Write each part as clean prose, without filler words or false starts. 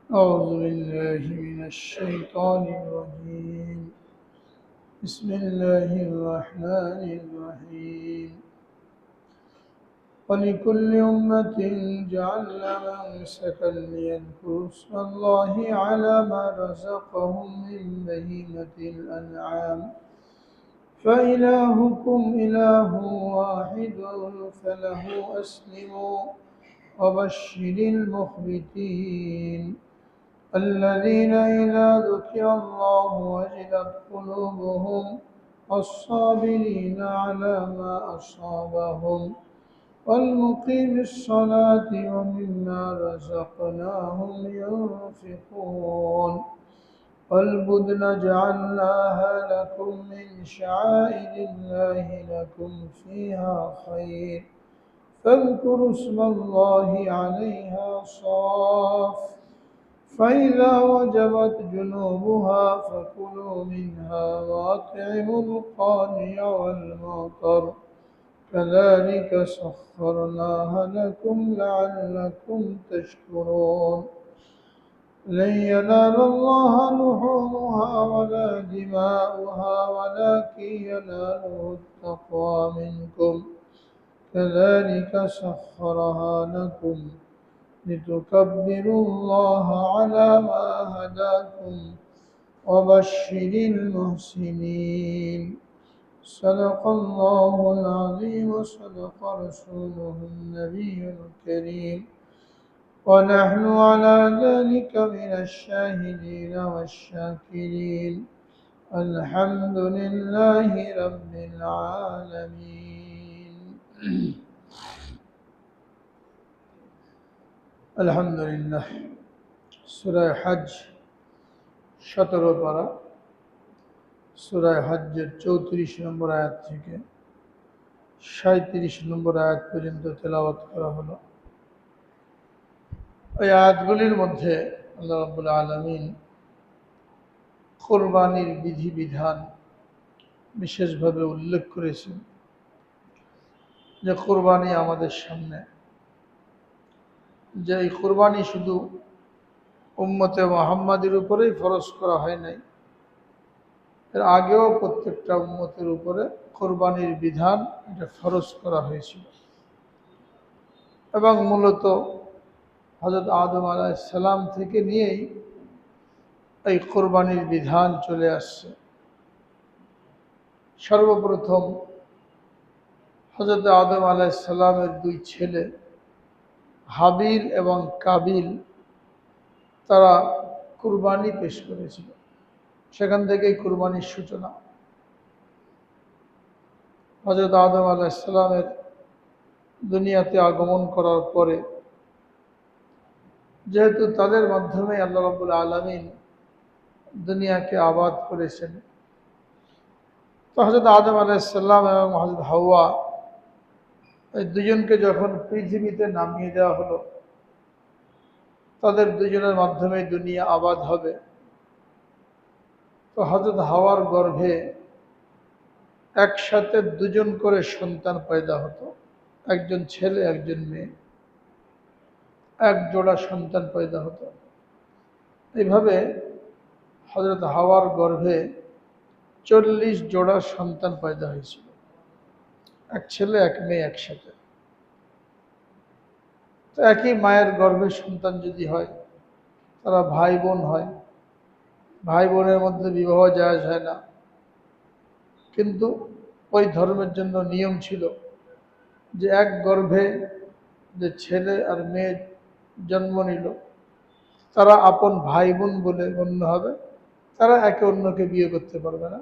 أعوذ بالله من الشيطان الرجيم. بسم الله الرحمن الرحيم. ولكل أمة جعلنا منسكا ليذكروا اسم الله على ما رزقهم من بهيمة الأنعام فإلهكم إله واحد فله أسلموا وبشر المخبتين الذين إذا ذكر الله وجلت قلوبهم والصابرين على ما أصابهم والمقيم الصلاة ومما رزقناهم ينفقون والبدن جعلناها لكم من شعائر الله لكم فيها خير فاذكروا اسم الله عليها صاف فإذا وجبت جنوبها فكلوا منها وأطعموا القانع والمعطر كذلك سخرناها لكم لعلكم تشكرون لن ينال الله لحومها ولا دماؤها ولكن يناله التقوى منكم كذلك سخرها لكم لتكبروا الله على ما هداكم وبشر المحسنين صدق الله العظيم وصدق رسوله النبي الكريم ونحن على ذلك من الشاهدين والشاكرين الحمد لله رب العالمين আলহামদুলিল্লাহ। সূরা হজ 17 পারা, সূরা হজ্জের 34 নম্বর আয়াত থেকে 37 নম্বর আয়াত পর্যন্ত তেলাওয়াত করা হলো। এই আয়াতগুলির মধ্যে আল্লাহ রাব্বুল আলামিন কোরবানির বিধিবিধান বিশেষভাবে উল্লেখ করেছেন, যে কোরবানি আমাদের সামনে, যে এই কোরবানি শুধু উম্মতে মুহাম্মাদের উপরেই ফরজ করা হয় নাই, এর আগেও প্রত্যেকটা উম্মতের উপরে কোরবানির বিধান এটা ফরজ করা হয়েছিল। এবং মূলত হযরত আদম আলাইহিস সালাম থেকে নিয়েই এই কোরবানির বিধান চলে আসছে। সর্বপ্রথম হযরত আদম আলাইহিস সালামের দুই ছেলে হাবিল এবং কাবিল তারা কুরবানি পেশ করেছিল, সেখান থেকেই কুরবানির সূচনা। হযরত আদম আলাইহিস সালামের দুনিয়াতে আগমন করার পরে যেহেতু তাদের মাধ্যমে আল্লাহ রাব্বুল আলামিন দুনিয়াকে আবাদ করেছেন, তো হযরত আদম আলাইহিস সালাম এবং হযরত হাওয়া এই দুজনকে যখন পৃথিবীতে নামিয়ে দেওয়া হলো, তাদের দুজনের মাধ্যমে দুনিয়া আবাদ হবে। তো হযরত হাওয়ার গর্ভে একসাথে দুজন করে সন্তান পয়দা হতো, একজন ছেলে একজন মেয়ে, এক জোড়া সন্তান পয়দা হতো। এইভাবে হযরত হাওয়ার গর্ভে 40 জোড়া সন্তান পয়দা হয়েছিল, এক ছেলে এক মেয়ে একসাথে। তো একই মায়ের গর্ভে সন্তান যদি হয়, তারা ভাই বোন হয়, ভাই বোনের মধ্যে বিবাহ জায়েজ হয় না, কিন্তু ওই ধর্মের জন্য নিয়ম ছিল যে এক গর্ভে যে ছেলে আর মেয়ে জন্ম নিল, তারা আপন ভাই বোন বলে গণ্য হবে, তারা একে অন্যকে বিয়ে করতে পারবে না।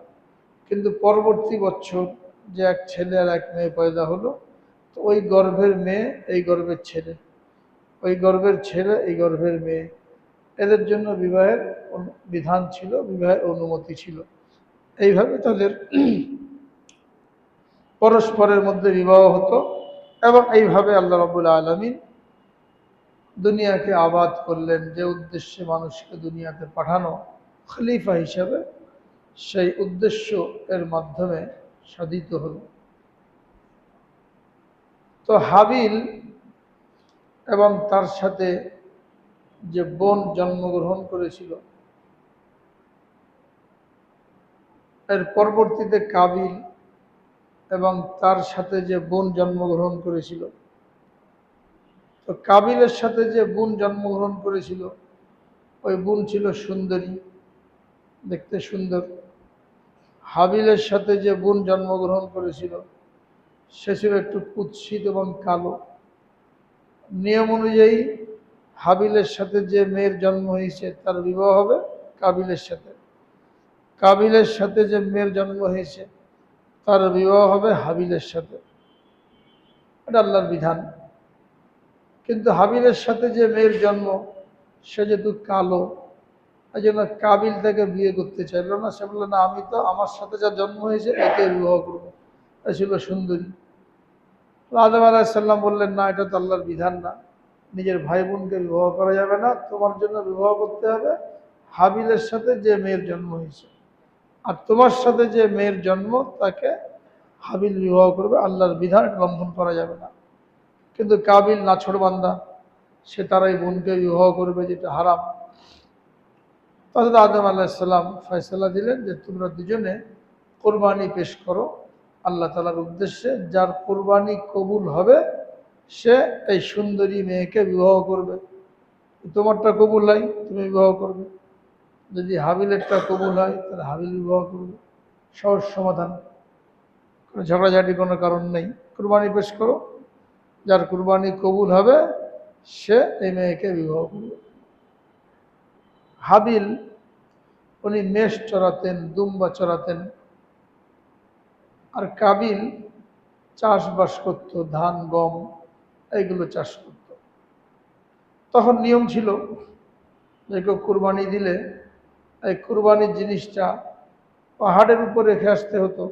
কিন্তু পরবর্তী বছর যে এক ছেলে আর এক মেয়ে পয়দা হলো, তো ওই গর্ভের মেয়ে এই গর্ভের ছেলে, ওই গর্ভের ছেলে এই গর্ভের মেয়ে, এদের জন্য বিবাহের বিধান ছিল, বিবাহের অনুমতি ছিল। এইভাবে তাদের পরস্পরের মধ্যে বিবাহ হতো। এবং এইভাবে আল্লাহ রাব্বুল আলামিন দুনিয়াকে আবাদ করলেন, যে উদ্দেশ্যে মানুষকে দুনিয়াতে পাঠানো খলিফা হিসাবে, সেই উদ্দেশ্য এর মাধ্যমে সাধিত হলো। তো হাবিল এবং তার সাথে যে বোন জন্মগ্রহণ করেছিল, এর পরবর্তীতে কাবিল এবং তার সাথে যে বোন জন্মগ্রহণ করেছিল, তো কাবিলের সাথে যে বোন জন্মগ্রহণ করেছিল ওই বোন ছিল সুন্দরী, দেখতে সুন্দর। হাবিলের সাথে যে বোন জন্মগ্রহণ করেছিল সে ছিল একটু কুৎসিত এবং কালো। নিয়ম অনুযায়ী হাবিলের সাথে যে মেয়ের জন্ম হয়েছে তার বিবাহ হবে কাবিলের সাথে, কাবিলের সাথে যে মেয়ের জন্ম হয়েছে তার বিবাহ হবে হাবিলের সাথে। এটা আল্লাহর বিধান। কিন্তু হাবিলের সাথে যে মেয়ের জন্ম সে যেহেতু কালো, এই জন্য কাবিল তাকে বিয়ে করতে চাইল না। সে বলল, না, আমি তো আমার সাথে যা জন্ম হয়েছে একে বিবাহ করবো। এ ছিল সুন্দরী। আদম আলাইহিসসালাম বললেন, না, এটা তো আল্লাহর বিধান না, নিজের ভাই বোনকে বিবাহ করা যাবে না, তোমার জন্য বিবাহ করতে হবে হাবিলের সাথে যে মেয়ের জন্ম হয়েছে, আর তোমার সাথে যে মেয়ের জন্ম তাকে হাবিল বিবাহ করবে। আল্লাহর বিধান লঙ্ঘন করা যাবে না। কিন্তু কাবিল নাছোড়বান্দা, সে তার এই বোনকে বিবাহ করবে, যেটা হারাম। তাহলে আদম আলাইহিসসালাম ফয়সালা দিলেন যে তোমরা দুজনে কোরবানি পেশ করো আল্লাহ তাআলার উদ্দেশ্যে। যার কোরবানি কবুল হবে সে এই সুন্দরী মেয়েকে বিবাহ করবে। তোমারটা কবুল হয় তুমি বিবাহ করবে, যদি হাবিলেরটা কবুল হয় তাহলে হাবিল বিবাহ করবে। সহজ সমাধান, কোনো ঝগড়াঝাটি কোনো কারণ নেই। কোরবানি পেশ করো, যার কোরবানি কবুল হবে সে এই মেয়েকে বিবাহ করবে। হাবিল উনি মেষ চড়াতেন, দুম্বা চড়াতেন, আর কাবিল চাষবাস করত, ধান গম এইগুলো চাষ করত। তখন নিয়ম ছিল যে কেউ কুরবানি দিলে এই কুরবানির জিনিসটা পাহাড়ের উপর রেখে আসতে হতো।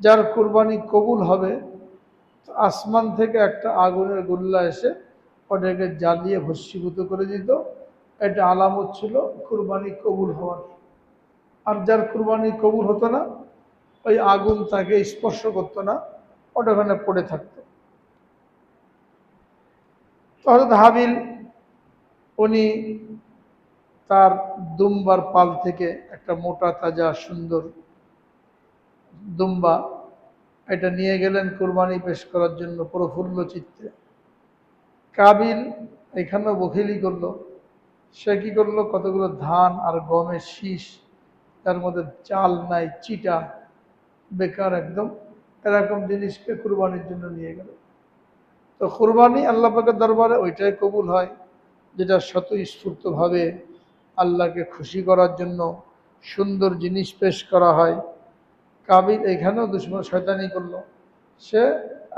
যার কুরবানি কবুল হবে আসমান থেকে একটা আগুনের গোল্লা এসে ওটাকে জ্বালিয়ে ভস্মীভূত করে দিত। এটা আলামত ছিল কুরবানি কবুল হওয়ার। আর যার কুরবানি কবুল হতো না ওই আগুন তাকে স্পর্শ করতো না, ওটা ওখানে পড়ে থাকতো। তো হযরত হাবিল উনি তার দুম্বার পাল থেকে একটা মোটা তাজা সুন্দর দুম্বা এটা নিয়ে গেলেন কুরবানি পেশ করার জন্য প্রফুল্ল চিত্তে। কাবিল এখানেও বখিলি করলো। সে কি করলো, কতগুলো ধান আর গমের শীষ, তার মধ্যে চাল নাই, চিটা, বেকার একদম, এরকম জিনিসকে কুরবানির জন্য নিয়ে গেল। তো কুরবানি আল্লাহ পাকের দরবারে ওইটাই কবুল হয় যেটা স্বতঃস্ফূর্তভাবে আল্লাহকে খুশি করার জন্য সুন্দর জিনিস পেশ করা হয়। কাবিল এখানেও দুশ্মন শয়তানি করলো। সে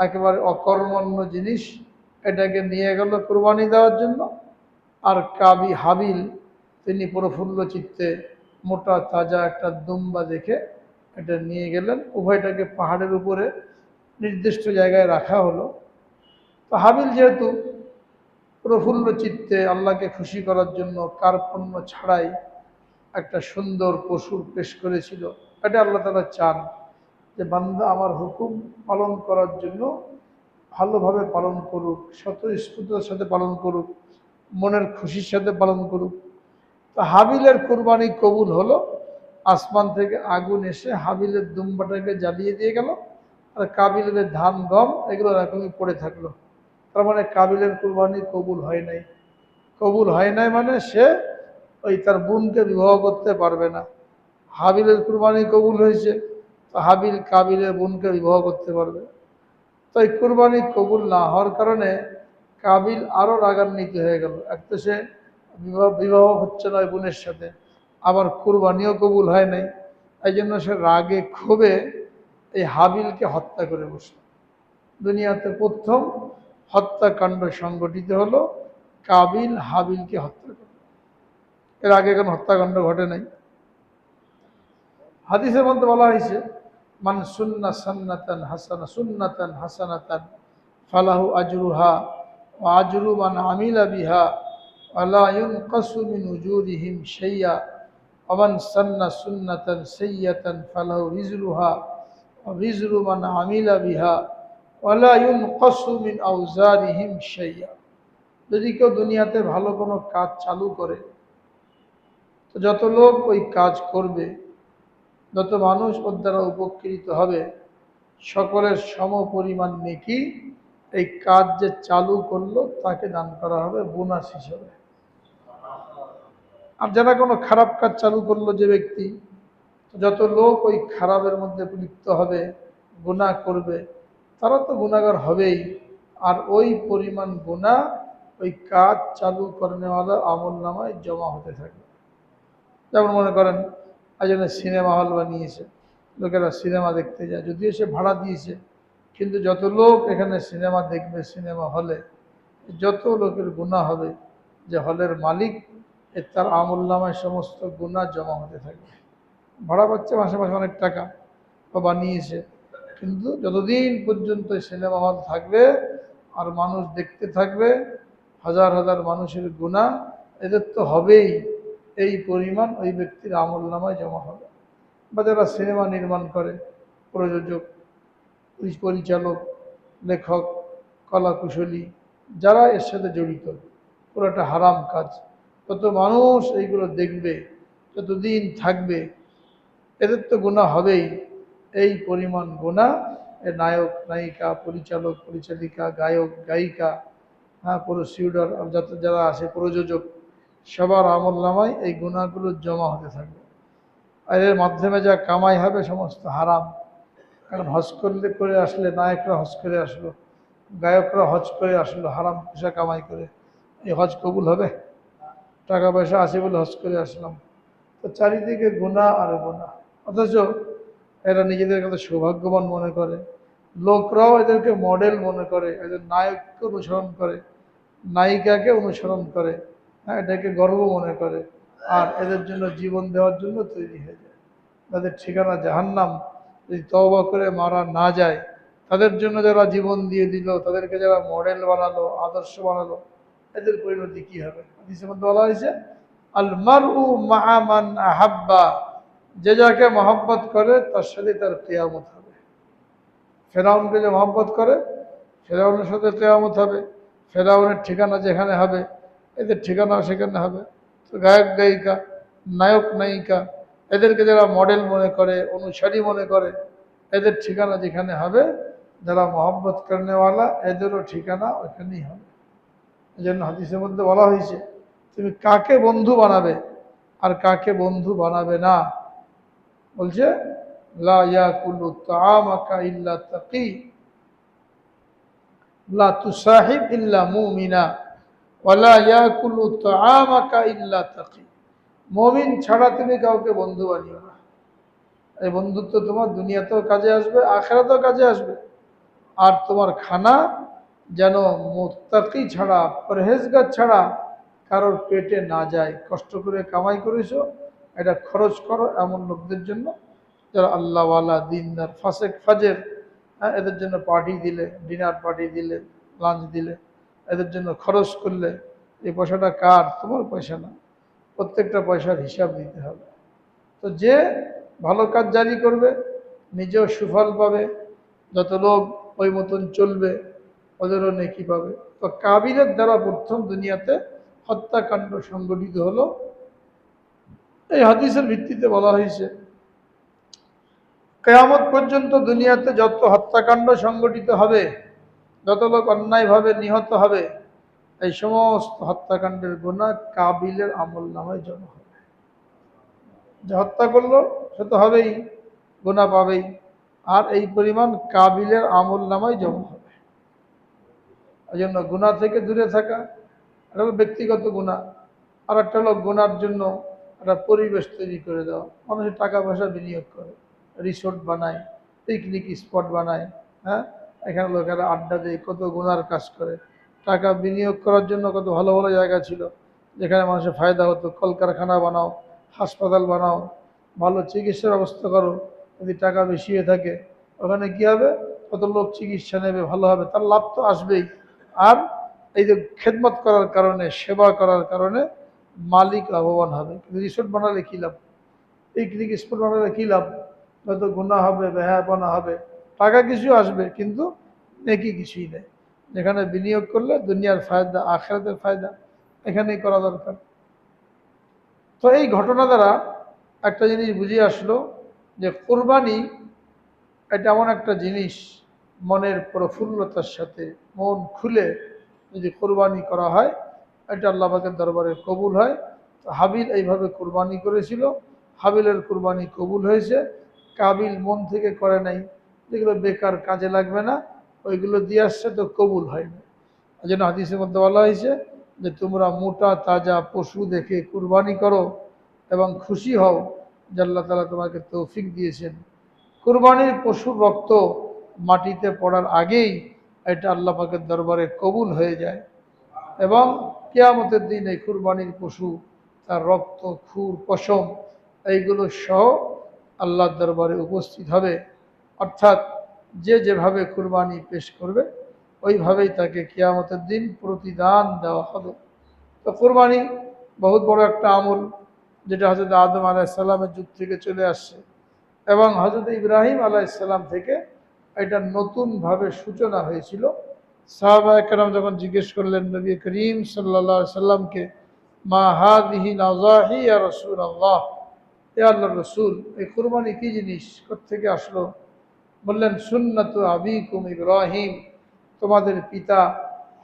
একেবারে অকর্মণ্য জিনিস এটাকে নিয়ে গেল কুরবানি দেওয়ার জন্য। আর হাবিল তিনি প্রফুল্ল চিত্তে মোটা তাজা একটা দুম্বা দেখে এটা নিয়ে গেলেন। উভয়টাকে পাহাড়ের উপরে নির্দিষ্ট জায়গায় রাখা হলো। তো হাবিল যেহেতু প্রফুল্ল চিত্তে আল্লাহকে খুশি করার জন্য কার্পণ্য ছাড়াই একটা সুন্দর পশু পেশ করেছিল, এটা আল্লাহ তাআলা চান যে বান্দা আমার হুকুম পালন করার জন্য ভালোভাবে পালন করুক, স্বতঃস্ফূর্ততার সাথে পালন করুক, মনের খুশির সাথে পালন করুক। তো হাবিলের কুরবানি কবুল হলো। আসমান থেকে আগুন এসে হাবিলের দুম্বাটাকে জ্বালিয়ে দিয়ে গেল, আর কাবিলের ধান গম এগুলো এরকমই পড়ে থাকলো। তার মানে কাবিলের কুরবানি কবুল হয় নাই। কবুল হয় নাই মানে সে ওই তার বোনকে বিবাহ করতে পারবে না। হাবিলের কুরবানি কবুল হয়েছে, তো হাবিল কাবিলের বোনকে বিবাহ করতে পারবে। তো এই কুরবানি কবুল না হওয়ার কারণে কাবিল আরও রাগান্বিত হয়ে গেল। এক তো সে বিবাহ হচ্ছে না ওই বোনের সাথে, আবার কুরবানিও কবুল হয় নাই। এই জন্য সে রাগে ক্ষোভে এই হাবিলকে হত্যা করে বসল। দুনিয়াতে প্রথম হত্যাকাণ্ড সংগঠিত হলো, কাবিল হাবিলকে হত্যা করল। এর আগে কোনো হত্যাকাণ্ড ঘটে নাই। হাদিসের মধ্যে বলা হয়েছে, মান সুন্না সুন্নাতান হাসানাতান ফালাহু আজরুহা ওয়া আজরু মান আমিলা বিহা ওয়া লা ইউনকাসু মিন উজুরিহিম শাইয়্যা ওয়া মান সান্না সুন্নাতান সাইয়্যাতান ফালাহু উজরুহা ওয়া উজরু মান আমিলা বিহা ওয়া লা ইউনকাসু মিন আওজারিহিম শাইয়্যা। যদি কেউ দুনিয়াতে ভালো কোনো কাজ চালু করে, তো যত লোক ওই কাজ করবে, যত মানুষ ওর দ্বারা উপকৃত হবে, সকলের সম পরিমাণ নেকি এই কাজ যে চালু করলো তাকে দান করা হবে বোনাস হিসেবে। আর যারা কোনো খারাপ কাজ চালু করলো যে ব্যক্তি, যত লোক ওই খারাপের মধ্যে লিপ্ত হবে, গুনাহ করবে, তারা তো গুনাহগার হবেই। আর ওই পরিমাণ গুনাহ ওই কাজ চালু করেনেওয়ালা আমল নামায় জমা হতে থাকবে। যেমন মনে করেন একজনে সিনেমা হল বানিয়েছে, লোকেরা সিনেমা দেখতে যায়, যদিও সে ভাড়া দিয়েছে, কিন্তু যত লোক এখানে সিনেমা দেখবে সিনেমা হলে, যত লোকের গুনাহ হবে, যে হলের মালিক, তার আমল নামায় সমস্ত গুনাহ জমা হতে থাকবে। ভাড়া পাচ্ছে মাসে মাসে অনেক টাকা, বা বানিয়েছে, কিন্তু যতদিন পর্যন্ত সিনেমা হল থাকবে আর মানুষ দেখতে থাকবে, হাজার হাজার মানুষের গুনাহ এদের তো হবেই, এই পরিমাণ ওই ব্যক্তির আমল নামায় জমা হবে। বা যারা সিনেমা নির্মাণ করে, প্রযোজক, পরিচালক, লেখক, কলাকুশলী, যারা এর সাথে জড়িত, পুরোটা হারাম কাজ। যত মানুষ এইগুলো দেখবে, যতদিন থাকবে, এদের তো গুনাহ হবেই, এই পরিমাণ গুনাহ নায়ক, নায়িকা, পরিচালক, পরিচালিকা, গায়ক, গায়িকা, হ্যাঁ, প্রসিডিউটার, যত যারা আছে, প্রযোজক, সবার আমল নামায় এই গুনাহগুলো জমা হতে থাকবে। আর এর মাধ্যমে যা কামাই হবে সমস্ত হারাম। কারণ হজ করলে করে আসলে, নায়করা হজ করে আসলো, গায়করা হজ করে আসলো, হারাম পয়সা কামাই করে, এই হজ কবুল হবে? টাকা পয়সা আছে বলে হজ করে আসলাম, তো চারিদিকে গুনাহ আর গুনাহ। অথচ এরা নিজেদের কাছে সৌভাগ্যবান মনে করে, লোকরাও এদেরকে মডেল মনে করে, এদের নায়ককে অনুসরণ করে, নায়িকাকে অনুসরণ করে, হ্যাঁ, এটাকে গর্ব মনে করে, আর এদের জন্য জীবন দেওয়ার জন্য তৈরি হয়ে যায়। তাদের ঠিকানা জাহান্নাম। যদি তওবা করে মারা না যায়, তাদের জন্য যারা জীবন দিয়ে দিল, তাদেরকে যারা মডেল বানালো, আদর্শ বানালো, এদের পরিণতি কি হবে? হাদিসের মধ্যে বলা হয়েছে, আল মারউ মাআ মান আহাব্বা, যে যাকে মহব্বত করে তার সাথে তার কিয়ামত হবে। ফেরাউনকে যে মহব্বত করে, ফেরাউনের সাথে কিয়ামত হবে। ফেরাউনের ঠিকানা যেখানে হবে, এদের ঠিকানাও সেখানে হবে। তো গায়ক গায়িকা, নায়ক নায়িকা, এদেরকে যারা মডেল মনে করে, অনুসারী মনে করে, এদের ঠিকানা যেখানে হবে, যারা মহব্বত করেনেওয়ালা, এদেরও ঠিকানা ওইখানেই হবে। এই জন্য হাদিসের মধ্যে বলা হয়েছে, তুমি কাকে বন্ধু বানাবে আর কাকে বন্ধু বানাবে না, বলছে লা ইয়াকুলু তাআমাকা ইল্লা তাকি, লা তুসাহিব ইল্লা মুমিনা, ওয়া লা ইয়াকুলু তাআমাকা ইল্লা তাকি। মুমিন ছাড়া তুমি কাউকে বন্ধু বানিও না। এই বন্ধুত্ব তোমার দুনিয়াতেও কাজে আসবে, আখিরাতেও কাজে আসবে। আর তোমার খানা যেন মুত্তাকি ছাড়া, পরহেজগার ছাড়া কারোর পেটে না যায়। কষ্ট করে কামাই করেছো, এটা খরচ করো এমন লোকদের জন্য যারা আল্লাহওয়ালা, দিনদার, ফাসেক ফাজের, হ্যাঁ, এদের জন্য পার্টি দিলে, ডিনার পার্টি দিলে, লাঞ্চ দিলে, এদের জন্য খরচ করলে, এই পয়সাটা কার? তোমার পয়সা না। প্রত্যেকটা পয়সার হিসাব দিতে হবে। তো যে ভালো কাজ জারি করবে, নিজেও সুফল পাবে, যত লোক ওই মতন চলবে ওদেরও নেকি পাবে। তো কাবিলের দ্বারা প্রথম দুনিয়াতে হত্যাকাণ্ড সংগঠিত হলো। এই হাদিসের ভিত্তিতে বলা হয়েছে, কিয়ামত পর্যন্ত দুনিয়াতে যত হত্যাকাণ্ড সংগঠিত হবে, যত লোক অন্যায়ভাবে নিহত হবে, এই সমস্ত হত্যাকাণ্ডের গুনাহ কাবিলের আমল নামায় জমা হবে। যে হত্যা করলো সে তো হবেই, গুনাহ পাবেই, আর এই পরিমাণ কাবিলের আমল নামায় জমা হবে। এই জন্য গুনাহ থেকে দূরে থাকা, এটা হলো ব্যক্তিগত গুনাহ। আর একটা হলো গুনার জন্য একটা পরিবেশ তৈরি করে দেওয়া। মানুষের টাকা পয়সা বিনিয়োগ করে, রিসোর্ট বানায়, পিকনিক স্পট বানায়, হ্যাঁ, এখানে লোকেরা আড্ডা দেয়, কত গুনার কাজ করে। টাকা বিনিয়োগ করার জন্য কত ভালো ভালো জায়গা ছিল, যেখানে মানুষের ফায়দা হতো। কলকারখানা বানাও, হাসপাতাল বানাও, ভালো চিকিৎসার ব্যবস্থা করো। যদি টাকা বেশি হয়ে থাকে, ওখানে কী হবে? কত লোক চিকিৎসা নেবে, ভালো হবে, তার লাভ তো আসবেই। আর এই যে খেদমত করার কারণে, সেবা করার কারণে মালিক লাভবান হবে। কিন্তু রিসোর্ট বানালে কী লাভ? পিকনিক স্পট বানালে কী লাভ? হয়তো গুনাহ হবে, বেহায়াপনা হবে, টাকা কিছু আসবে, কিন্তু নেকি কিছুই নেই। যেখানে বিনিয়োগ করলে দুনিয়ার ফায়দা আখিরাতের ফায়দা এখানেই করা দরকার। তো এই ঘটনা দ্বারা একটা জিনিস বুঝে আসলো যে কোরবানি এটা এমন একটা জিনিস, মনের প্রফুল্লতার সাথে মন খুলে যদি কোরবানি করা হয় এটা আল্লাহ পাকের দরবারে কবুল হয়। তো হাবিল এইভাবে কোরবানি করেছিল, হাবিলের কোরবানি কবুল হয়েছে। কাবিল মন থেকে করে নাই, যেগুলো বেকার কাজে লাগবে না ওইগুলো দিয়ে আসছে, তো কবুল হয় না। এই জন্য হাদিসের মধ্যে বলা হয়েছে যে তোমরা মোটা তাজা পশু দেখে কুরবানি করো এবং খুশি হও যে আল্লাহ তাআলা তোমাকে তৌফিক দিয়েছেন। কুরবানির পশুর রক্ত মাটিতে পড়ার আগেই এটা আল্লাহ পাকের দরবারে কবুল হয়ে যায় এবং কিয়ামতের দিন এই কুরবানির পশু তার রক্ত, খুর, পশম এইগুলো সহ আল্লাহর দরবারে উপস্থিত হবে। অর্থাৎ যে যেভাবে কুরবানি পেশ করবে ওইভাবেই তাকে কিয়ামতের দিন প্রতিদান দেওয়া হবে। তো কুরবানি বহুত বড় একটা আমল, যেটা হযরত আদম আলাইহিসসালামের যুগ থেকে চলে আসছে এবং হযরত ইব্রাহিম আলাইহিসসালাম থেকে এটা নতুনভাবে সূচনা হয়েছিল। সাহাবায়ে কেরাম যখন জিজ্ঞেস করলেন নবী করিম সাল্লাল্লাহু আলাইহি সাল্লামকে, মা হাযিহি নাযাহি ইয়া রাসূলুল্লাহ, হে আল্লাহর রাসূল এই কুরবানি কি জিনিস, কোত্থেকে আসলো? বললেন সুন্নাতু আবিকুম ইব্রাহিম, তোমাদের পিতা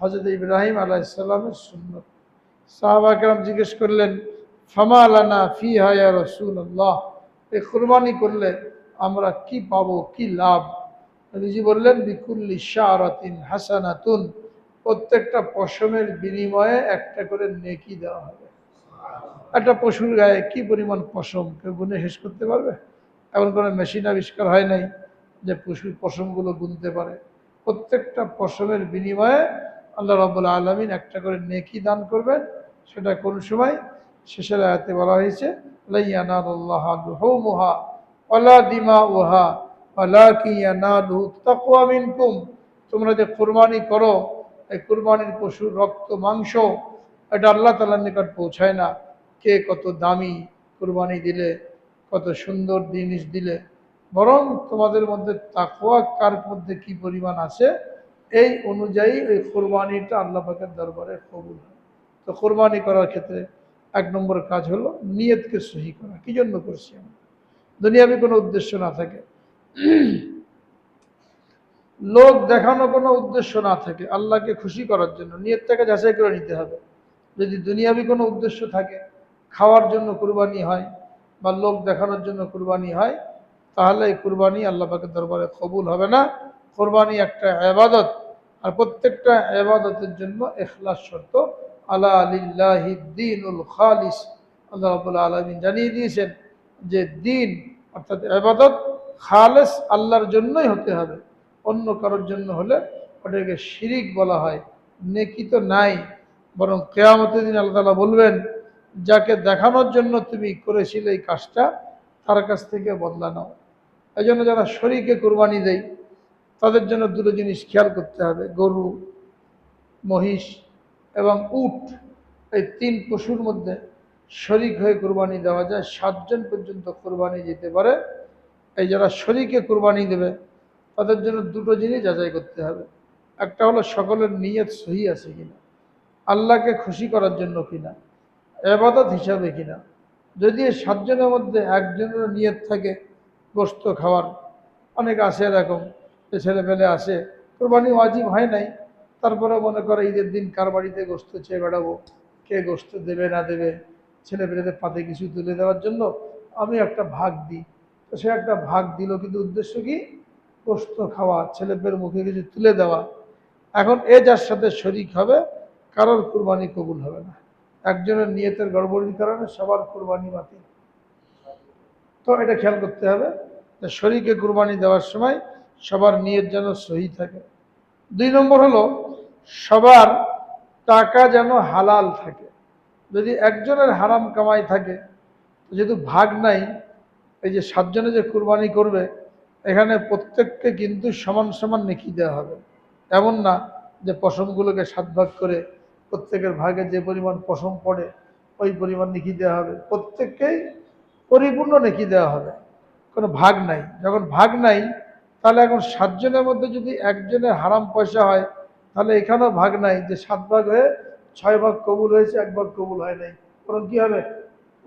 হযরত ইব্রাহিম আলাইহিস সালামের সুন্নত। সাহাবায়ে কেরাম জিজ্ঞেস করলেন, ফামা লানা ফিহা ইয়া রাসূলুল্লাহ, এই কুরবানি করলে আমরা কি পাবো, কি লাভ? নবীজি বললেন, বিকুল্লি শারাতিন হাসানাতুন, প্রত্যেকটা পশমের বিনিময়ে একটা করে নেকি দেওয়া হবে। একটা পশুর গায়ে কি পরিমাণ পশম কেউ গুনে শেষ করতে পারবে? এমন কোনো মেশিন আবিষ্কার হয় নাই যে পশুর পশমগুলো গুনতে পারে। প্রত্যেকটা পশমের বিনিময়ে আল্লাহ রাব্বুল আলামিন একটা করে নেকি দান করবেন। সেটা কোন সময়? শেষের আয়াতে বলা হয়েছে, লা ইয়ানালুল্লাহা লুহুমুহা ওয়ালা দিমাউহা ওয়ালাকিন ইয়ানালুহু তাকওয়া মিনকুম, তোমরা যে কুরবানি করো এই কুরবানির পশুর রক্ত, মাংস এটা আল্লাহ তাআলার নিকট পৌঁছায় না। কে কত দামি কুরবানি দিলে, কত সুন্দর জিনিস দিলে, বরং তোমাদের মধ্যে তাকওয়া কার মধ্যে কি পরিমাণ আছে এই অনুযায়ী ওই কোরবানিটা আল্লাহ পাকের দরবারে কবুল হয়। তো কোরবানি করার ক্ষেত্রে এক নম্বর কাজ হলো নিয়তকে সহি করা। কি জন্য করছি আমরা? দুনিয়াবি কোনো উদ্দেশ্য না থাকে, লোক দেখানো কোনো উদ্দেশ্য না থাকে, আল্লাহকে খুশি করার জন্য নিয়তটাকে যাচাই করে নিতে হবে। যদি দুনিয়াবি কোনো উদ্দেশ্য থাকে, খাওয়ার জন্য কুরবানি হয় বা লোক দেখানোর জন্য কুরবানি হয়, তাহলে এই কুরবানি আল্লাহ পাকের দরবারে কবুল হবে না। কুরবানি একটা ইবাদত, আর প্রত্যেকটা ইবাদতের জন্য ইখলাস শর্ত। আলা লিল্লাহি দ্বীনুল খালিস, আল্লাহ রাব্বুল আলামিন জানিয়ে দিয়েছেন যে দিন অর্থাৎ ইবাদত খালেস আল্লাহর জন্যই হতে হবে। অন্য কারোর জন্য হলে ওটাকে শিরিক বলা হয়, নেকি তো নাই। বরং কিয়ামতের দিন আল্লাহ তাআলা বলবেন, যাকে দেখানোর জন্য তুমি করেছিলে এই কাজটা তার কাছ থেকে বদলা নাও। এই জন্য যারা শরীকে কুরবানি দেয় তাদের জন্য দুটো জিনিস খেয়াল করতে হবে। গরু, মহিষ এবং উট, এই তিন পশুর মধ্যে শরীক হয়ে কুরবানি দেওয়া যায়। 7 জন পর্যন্ত কুরবানি দিতে পারে। এই যারা শরীকে কুরবানি দেবে তাদের জন্য দুটো জিনিস যাচাই করতে হবে। একটা হলো সকলের নিয়ত সহি আছে কিনা, আল্লাহকে খুশি করার জন্য কিনা, ইবাদত হিসাবে কিনা। যদি এই 7 জনের মধ্যে একজনের নিয়ত থাকে গোশত খাওয়ার, অনেক আছে এরকম যে ছেলেপেলে আসে কোরবানি ওয়াজিব হয় নাই, তারপরে মনে করে ঈদের দিন কার বাড়িতে গোশত চেয়ে বেড়াবো, কে গোশত দেবে না দেবে, ছেলেপেলেদের পাতে কিছু তুলে দেওয়ার জন্য আমি একটা ভাগ দিই। তো সে একটা ভাগ দিল, কিন্তু উদ্দেশ্য কি? গোশত খাওয়া, ছেলেপেলের মুখে কিছু তুলে দেওয়া। এখন এ যার সাথে শরীক হবে কারোর কুরবানি কবুল হবে না। একজনের নিয়তের গড়বড়ির কারণে সবার কুরবানি বাতিল। তো এটা খেয়াল করতে হবে যে শরীকে কুরবানি দেওয়ার সময় সবার নিয়ত যেন সহি থাকে। 2 নম্বর হলো সবার টাকা যেন হালাল থাকে। যদি একজনের হারাম কামাই থাকে, যেহেতু ভাগ নাই, এই যে 7 জনে যে কুরবানি করবে এখানে প্রত্যেককে কিন্তু সমান সমান নেকি দেওয়া হবে। এমন না যে পশমগুলোকে 7 ভাগ করে প্রত্যেকের ভাগে যে পরিমাণ পশম পড়ে ওই পরিমাণ নেকি দেওয়া হবে। প্রত্যেককেই পরিপূর্ণ নেকি দেওয়া হবে, কোনো ভাগ নাই। যখন ভাগ নাই তাহলে এখন 7 জনের মধ্যে যদি একজনের হারাম পয়সা হয় তাহলে এখানেও ভাগ নাই যে 7 ভাগ হয়ে 6 ভাগ কবুল হয়েছে, 1 ভাগ কবুল হয় নাই, বরং কি হবে,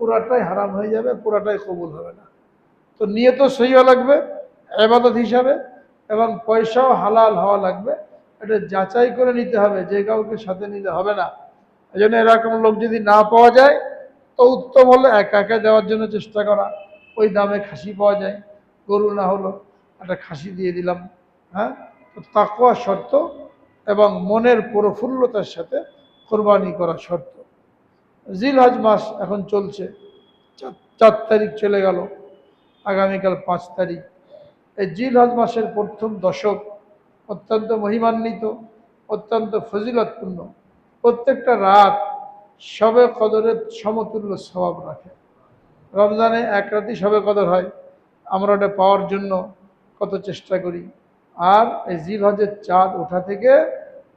পুরাটাই হারাম হয়ে যাবে, পুরাটাই কবুল হবে না। তো নিয়ত সহি হওয়া লাগবে ইবাদত হিসাবে, এবং পয়সাও হালাল হওয়া লাগবে। এটা যাচাই করে নিতে হবে, যে কাউকে সাথে নিতে হবে না। এই জন্য এরকম লোক যদি না পাওয়া যায় তো উত্তম হলো একা একা দেওয়ার জন্য চেষ্টা করা। ওই দামে খাসি পাওয়া যায়, গরু না হলো একটা খাসি দিয়ে দিলাম। হ্যাঁ, তো তাকওয়া শর্ত এবং মনের প্রফুল্লতার সাথে কোরবানি করা শর্ত। জিলহজ মাস এখন চলছে, 4 তারিখ চলে গেল, আগামীকাল 5 তারিখ। এই জিলহজ মাসের প্রথম দশক অত্যন্ত মহিমান্বিত, অত্যন্ত ফজিলতপূর্ণ। প্রত্যেকটা রাত শবে কদরের সমতুল্য স্বভাব রাখে। রমজানে 1 রাতই শবে কদর হয়, আমরা ওটা পাওয়ার জন্য কত চেষ্টা করি। আর এই জিলহজের চাঁদ ওঠা থেকে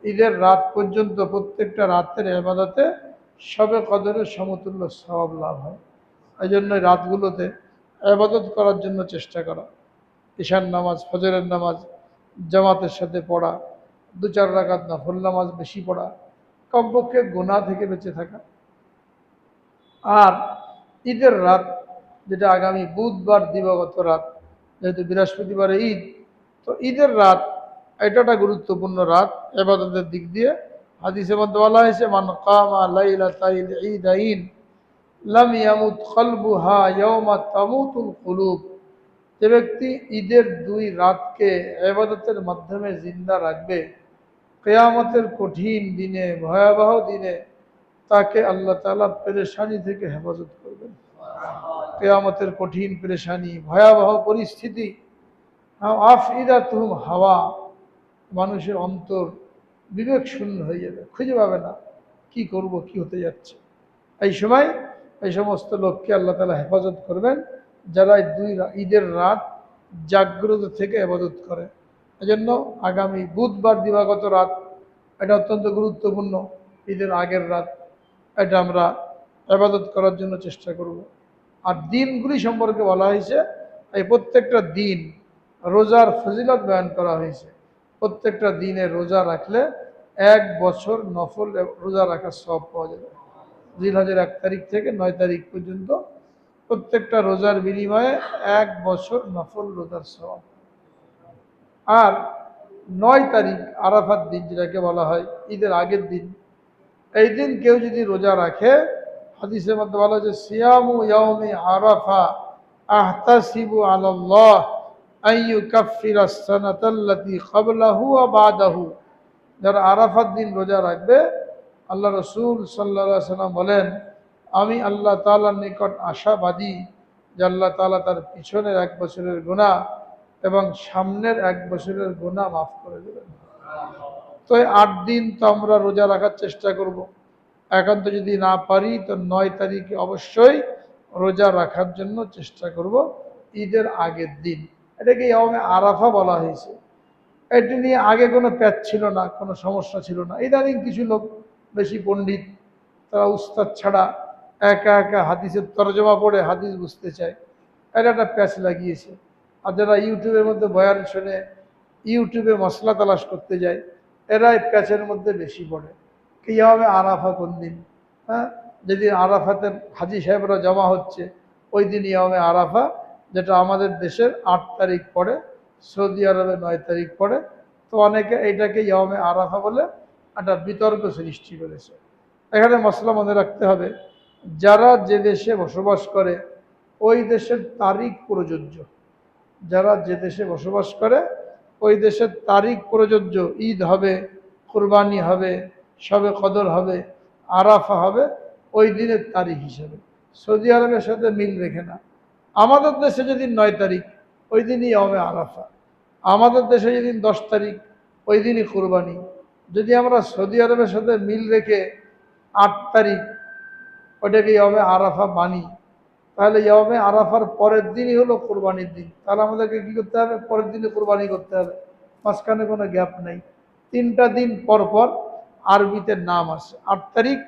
ঈদের রাত পর্যন্ত প্রত্যেকটা রাতের ইবাদতে শবে কদরের সমতুল্য স্বভাব লাভ হয়। এই জন্য রাতগুলোতে ইবাদত করার জন্য চেষ্টা করা, ঈশান নামাজ, ফজরের নামাজ জামাতের সাথে পড়া, 2-4 রাকাত নফল নামাজ বেশি পড়া, কমপক্ষে গুনাহ থেকে বেঁচে থাকা। আর ঈদের রাত, যেটা আগামী বুধবার দিবাগত রাত, যেহেতু বৃহস্পতিবারে ঈদ, তো ঈদের রাত এটা একটা গুরুত্বপূর্ণ রাত ইবাদতের দিক দিয়ে। হাদিসের মধ্যে বলা হয়েছে, মান কামা লাইলাতাইল ঈদাইন লাম ইয়ামুত কলবুহা ইয়াওমা তামুতুল কুলুব। যে ব্যক্তি ঈদের 2 রাতকে ইবাদতের মাধ্যমে জিন্দা রাখবে, কিয়ামতের কঠিন দিনে, ভয়াবহ দিনে তাকে আল্লাহ তাআলা পেরেশানি থেকে হেফাজত করবেন। কিয়ামতের কঠিন পেরেশানি, ভয়াবহ পরিস্থিতি, আফইদাতুহুম হাওয়া, মানুষের অন্তর বিবেক শূন্য হয়ে যাবে, খুঁজে পাবে না কি করব, কি হতে যাচ্ছে। এই সময় এই সমস্ত লোককে আল্লাহ তাআলা হেফাজত করবেন, যারা এই 2 ঈদের রাত জাগ্রত থেকে ইবাদত করে। এজন্য আগামী বুধবার দিবাগত রাত এটা অত্যন্ত গুরুত্বপূর্ণ, ঈদের আগের রাত, এটা আমরা ইবাদত করার জন্য চেষ্টা করব। আর দিনগুলি সম্পর্কে বলা হয়েছে, এই প্রত্যেকটা দিন রোজার ফজিলত বয়ান করা হয়েছে। প্রত্যেকটা দিনে রোজা রাখলে 1 বছর নফল রোজা রাখার সওয়াব পাওয়া যাবে। জিলহজের 1 তারিখ থেকে 9 তারিখ পর্যন্ত প্রত্যেকটা রোজার বিনিময়ে 1 বছর নফল রোজার সওয়াব। আর 9 তারিখ আরাফাত দিন, যেটাকে বলা হয় ঈদের আগের দিন, এই দিন কেউ যদি রোজা রাখে, হাদিসের মধ্যে বলা হয়েছে, সিয়ামু ইয়াউমি আরাফা আহতাসিবু আলাল্লাহ আন ইউকাফফিরা আস-সানাতাল্লাতী ক্বাবলাহু ওয়া বা'দাহু। যারা আরাফাত দিন রোজা রাখবে, আল্লাহ রাসূল সাল্লাল্লাহু আলাইহি সাল্লাম বলেন, আমি আল্লাহ তাআলার নিকট আশাবাদী যে আল্লাহ তাআলা তার পিছনের 1 বছরের গুনাহ এবং সামনের 1 বছরের গুনাহ মাফ করে দেবেন। তো এই 8 দিন তো আমরা রোজা রাখার চেষ্টা করব। একান্ত যদি না পারি তো 9 তারিখে অবশ্যই রোজা রাখার জন্য চেষ্টা করব, ঈদের আগের দিন। এটাকে ইয়াউমে আরাফা বলা হয়েছে। এটি নিয়ে আগে কোনো প্যাচ ছিল না, কোনো সমস্যা ছিল না। ইদানিং কিছু লোক বেশি পণ্ডিত, তারা উস্তাদ ছাড়া একা একা হাদিসের তরজমা পড়ে হাদিস বুঝতে চায়, এটা একটা প্যাচ লাগিয়েছে। আর যারা ইউটিউবের মধ্যে বয়ান শুনে ইউটিউবে মশলা তালাশ করতে যায়, এরাই প্যাচের মধ্যে বেশি পড়ে। কিয়ামে আরাফা কোন দিন? হ্যাঁ, যেদিন আরাফাতের হাজি সাহেবরা জমা হচ্ছে ওই দিন ইয়ামে আরাফা, যেটা আমাদের দেশের 8 তারিখ পড়ে, সৌদি আরবে 9 তারিখ পড়ে। তো অনেকে এইটাকে ইয়ামে আরাফা বলে একটা বিতর্ক সৃষ্টি করেছে। এখানে মশলা মনে রাখতে হবে, যারা যে দেশে বসবাস করে ওই দেশের তারিখ প্রযোজ্য। যারা যে দেশে বসবাস করে ওই দেশের তারিখ প্রযোজ্য। ঈদ হবে, কুরবানি হবে, শবে কদর হবে, আরাফা হবে ওই দিনের তারিখ হিসেবে, সৌদি আরবের সাথে মিল রেখে না। আমাদের দেশে যেদিন 9 তারিখ ওই দিনই ইয়ামে আরাফা, আমাদের দেশে যেদিন 10 তারিখ ওই দিনই কুরবানি। যদি আমরা সৌদি আরবের সাথে মিল রেখে 8 তারিখ ওটাকে ইয়ামে আরাফা মানি, তাহলে ইয়ামে আরাফার পরের দিনই হলো কুরবানির দিন। তাহলে আমাদেরকে কী করতে হবে? পরের দিনে কুরবানি করতে হবে, মাঝখানে কোনো গ্যাপ নেই। 3টা দিন পর পর আরবিতে নাম আসে। 8 তারিখ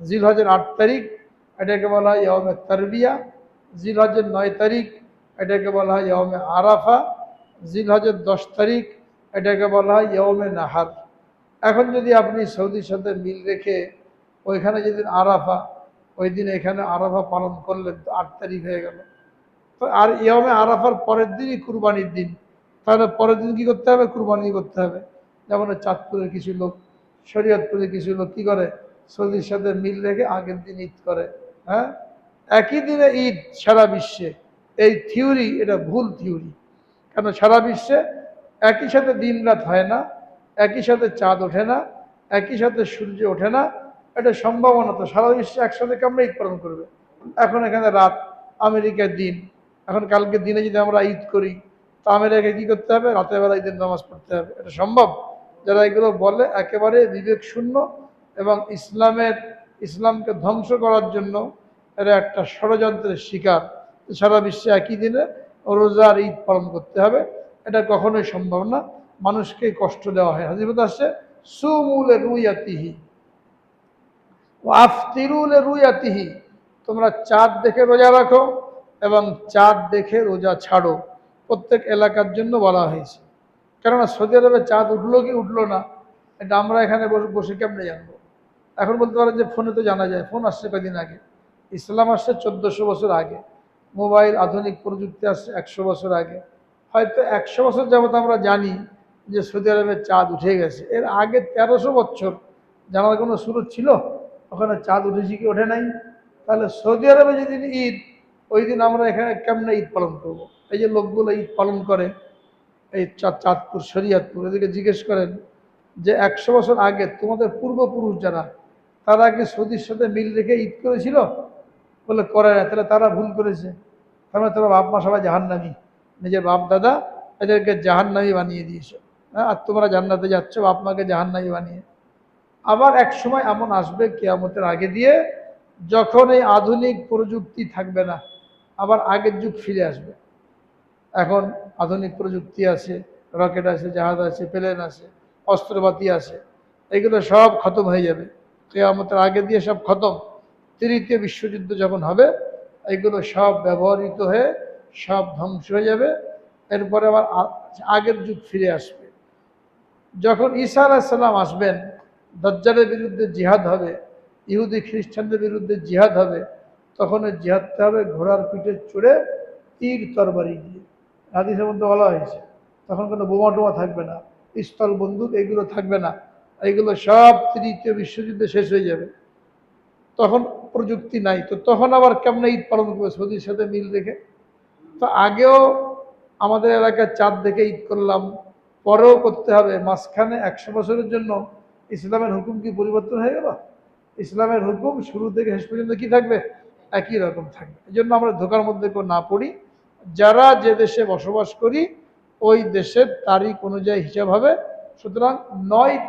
জিলহজের 8 তারিখ এটাকে বলা হয় ইয়ামে তারবিয়া। জিলহজের 9 তারিখ এটাকে বলা হয় ইয়ামে আরাফা। জিলহজের 10 তারিখ এটাকে বলা হয় ইয়ামে নাহার। এখন যদি আপনি সৌদির সাথে মিল রেখে ওইখানে যেদিন আরাফা, ওই দিন এখানে আরাফা পালন করলেন, তো 8 তারিখ হয়ে গেল, তো আর ইয়মে আরাফার পরের দিনই কুরবানির দিন, তাহলে পরের দিন কি করতে হবে? কুরবানি করতে হবে। যেমন চাঁদপুরের কিছু লোক, শরীয়তপুরের কিছু লোক কি করে, সৌদির সাথে মিল রেখে আগের দিন ঈদ করে। হ্যাঁ, একই দিনে ঈদ সারা বিশ্বে, এই থিওরি এটা ভুল থিওরি। কেন সারা বিশ্বে একই সাথে দিন রাত হয় না, একই সাথে চাঁদ ওঠে না, একই সাথে সূর্য ওঠে না, এটা সম্ভাবনা তো সারা বিশ্বে একসাথে কেমন ঈদ পালন করবে? এখন এখানে রাত, আমেরিকার দিন, এখন কালকে দিনে যদি আমরা ঈদ করি, তো আমেরিকায় কি করতে হবে? রাতের বেলা ঈদের নামাজ পড়তে হবে। এটা সম্ভব? যারা এগুলো বলে একেবারে বিবেক শূন্য এবং ইসলামকে ধ্বংস করার জন্য এরা একটা ষড়যন্ত্রের শিকার। সারা বিশ্বে একই দিনে রোজার ঈদ পালন করতে হবে, এটা কখনোই সম্ভব না। মানুষকে কষ্ট দেওয়া হয়। হাদিসে আসছে সুমুলে রুইয়াতিহি ওয়া আফতিরুলে রুইয়াতিহি, তোমরা চাঁদ দেখে রোজা রাখো এবং চাঁদ দেখে রোজা ছাড়ো। প্রত্যেক এলাকার জন্য বলা হয়েছে। কেননা সৌদি আরবে চাঁদ উঠলো কি উঠলো না, এটা আমরা এখানে বসে কেমনে জানবো? এখন বলতে পারেন যে ফোনে তো জানা যায়, ফোন আসছে কদিন আগে, ইসলাম আসছে 1400 বছর আগে, মোবাইল আধুনিক প্রযুক্তি আসছে 100 বছর আগে। হয়তো 100 বছর যাবত আমরা জানি যে সৌদি আরবে চাঁদ উঠে গেছে। এর আগে 1300 বছর জানার কোনো সুরত ছিল ওখানে চাঁদ উঠেছে কি ওঠে নাই? তাহলে সৌদি আরবে যেদিন ঈদ, ওই দিন আমরা এখানে কেমনে ঈদ পালন করব? এই যে লোকগুলো ঈদ পালন করে এই চাঁদপুর, শরীয়তপুর, এদিকে জিজ্ঞেস করেন যে 100 বছর আগে তোমাদের পূর্বপুরুষ যারা, তারা কি সৌদির সাথে মিল রেখে ঈদ করেছিল? বলে করে না। তাহলে তারা ভুল করেছে। তার মানে তোরা বাপ মা সবাই জাহান্নামী, নিজের বাপ দাদা এদেরকে জাহান্নামী বানিয়ে দিয়েছে। হ্যাঁ, আর তোমরা জান্নাতে যাচ্ছ বাপ মাকে জাহান্নামী বানিয়ে। আবার এক সময় এমন আসবে কিয়ামতের আগে দিয়ে, যখন এই আধুনিক প্রযুক্তি থাকবে না, আবার আগের যুগ ফিরে আসবে। এখন আধুনিক প্রযুক্তি আছে, রকেট আছে, জাহাজ আছে, প্লেন আছে, অস্ত্রপাতি আছে, এগুলো সব খতম হয়ে যাবে। কিয়ামতের আগে দিয়ে সব খতম। তৃতীয় বিশ্বযুদ্ধ যখন হবে, এগুলো সব ব্যবহৃত হয়ে সব ধ্বংস হয়ে যাবে। এরপরে আবার আগের যুগ ফিরে আসবে। যখন ঈসা আলাইহিস সালাম আসবেন, দাজ্জালের বিরুদ্ধে জিহাদ হবে, ইহুদি খ্রিস্টানদের বিরুদ্ধে জিহাদ হবে, তখন ওই জিহাদটা হবে ঘোড়ার পিঠে চড়ে তীর তরবারি দিয়ে। হাদিসের মধ্যে বলা হয়েছে তখন কোনো বোমা টোমা থাকবে না, পিস্তল বন্দুক এগুলো থাকবে না, এগুলো সব তৃতীয় বিশ্বযুদ্ধে শেষ হয়ে যাবে। তখন প্রযুক্তি নাই, তো তখন আবার কেমন ঈদ পালন করবে সৌদির সাথে মিল রেখে? তো আগেও আমাদের এলাকায় চাঁদ দেখে ঈদ করলাম, পরেও করতে হবে। মাঝখানে 100 বছরের জন্য ইসলামের হুকুম কি পরিবর্তন হয়ে গেল? ইসলামের হুকুম শুরু থেকে শেষ পর্যন্ত কি থাকবে? একই রকম থাকবে। এই জন্য আমরা ধোকার মধ্যে কেউ না পড়ি। যারা যে দেশে বসবাস করি ওই দেশের তারিখ অনুযায়ী হিসাব হবে। সুতরাং 9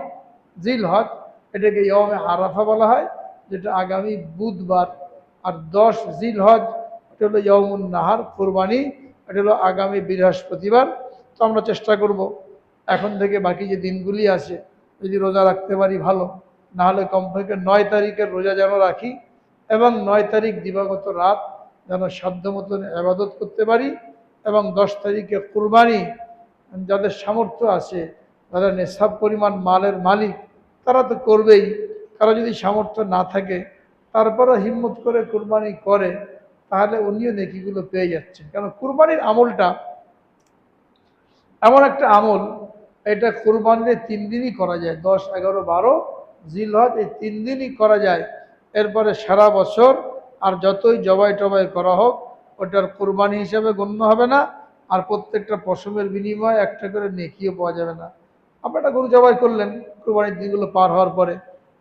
জিলহজ, এটাকে ইয়মে আরাফা বলা হয়, যেটা আগামী বুধবার। আর 10 জিলহজ, এটা হলো ইয়মুন নাহার, কোরবানি, এটা হলো আগামী বৃহস্পতিবার। তো আমরা চেষ্টা করব এখন থেকে বাকি যে দিনগুলি আছে যদি রোজা রাখতে পারি ভালো, না হলে কমপক্ষে 9 তারিখের রোজা যেন রাখি এবং 9 তারিখ দিবাগত রাত যেন সাধ্য মতন ইবাদত করতে পারি। এবং 10 তারিখে কুরবানি, যাদের সামর্থ্য আছে, যারা নেশাব পরিমাণ মালের মালিক, তারা তো করবেই। কারো যদি সামর্থ্য না থাকে তারপরে হিম্মত করে কুরবানি করে, তাহলে উনিও নেকিগুলো পেয়ে যাচ্ছেন। কারণ কুরবানির আমলটা এমন একটা আমল, এটা কুরবানির 3 দিনই করা যায়, 10, 11, 12 জিলহজ, এই 3 দিনই করা যায়। এরপরে সারা বছর আর যতই জবাই টবাই করা হোক, ওটার কুরবানি হিসাবে গণ্য হবে না। আর প্রত্যেকটা পশমের বিনিময়ে একটা করে নেকিও পাওয়া যাবে না। আপনি একটা গরু জবাই করলেন, কুরবানির দিনগুলো পার হওয়ার পরে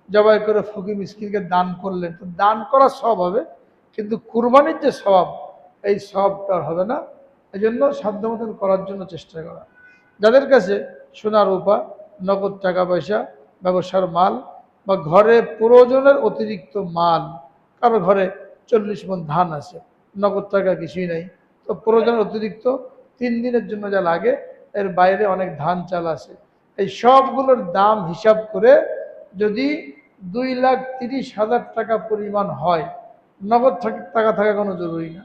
জবাই করে ফকির মিসকিনকে দান করলেন, তো দান করা সব হবে, কিন্তু কুরবানির যে স্বভাব, এই স্বভাবটা হবে না। এই জন্য সাধ্য মতন করার জন্য চেষ্টা করা। যাদের কাছে সোনা রূপা, নগদ টাকা পয়সা, ব্যবসার মাল বা ঘরে প্রয়োজনের অতিরিক্ত মাল, কারো ঘরে 40 মণ ধান আছে, নগদ টাকা কিছুই নাই, তো প্রয়োজনের অতিরিক্ত 3 দিনের জন্য যা লাগে, এর বাইরে অনেক ধান চাল আছে, এই সবগুলোর দাম হিসাব করে যদি 2,30,000 টাকা পরিমাণ হয়, নগদ টাকা থাকা কোনো জরুরি না,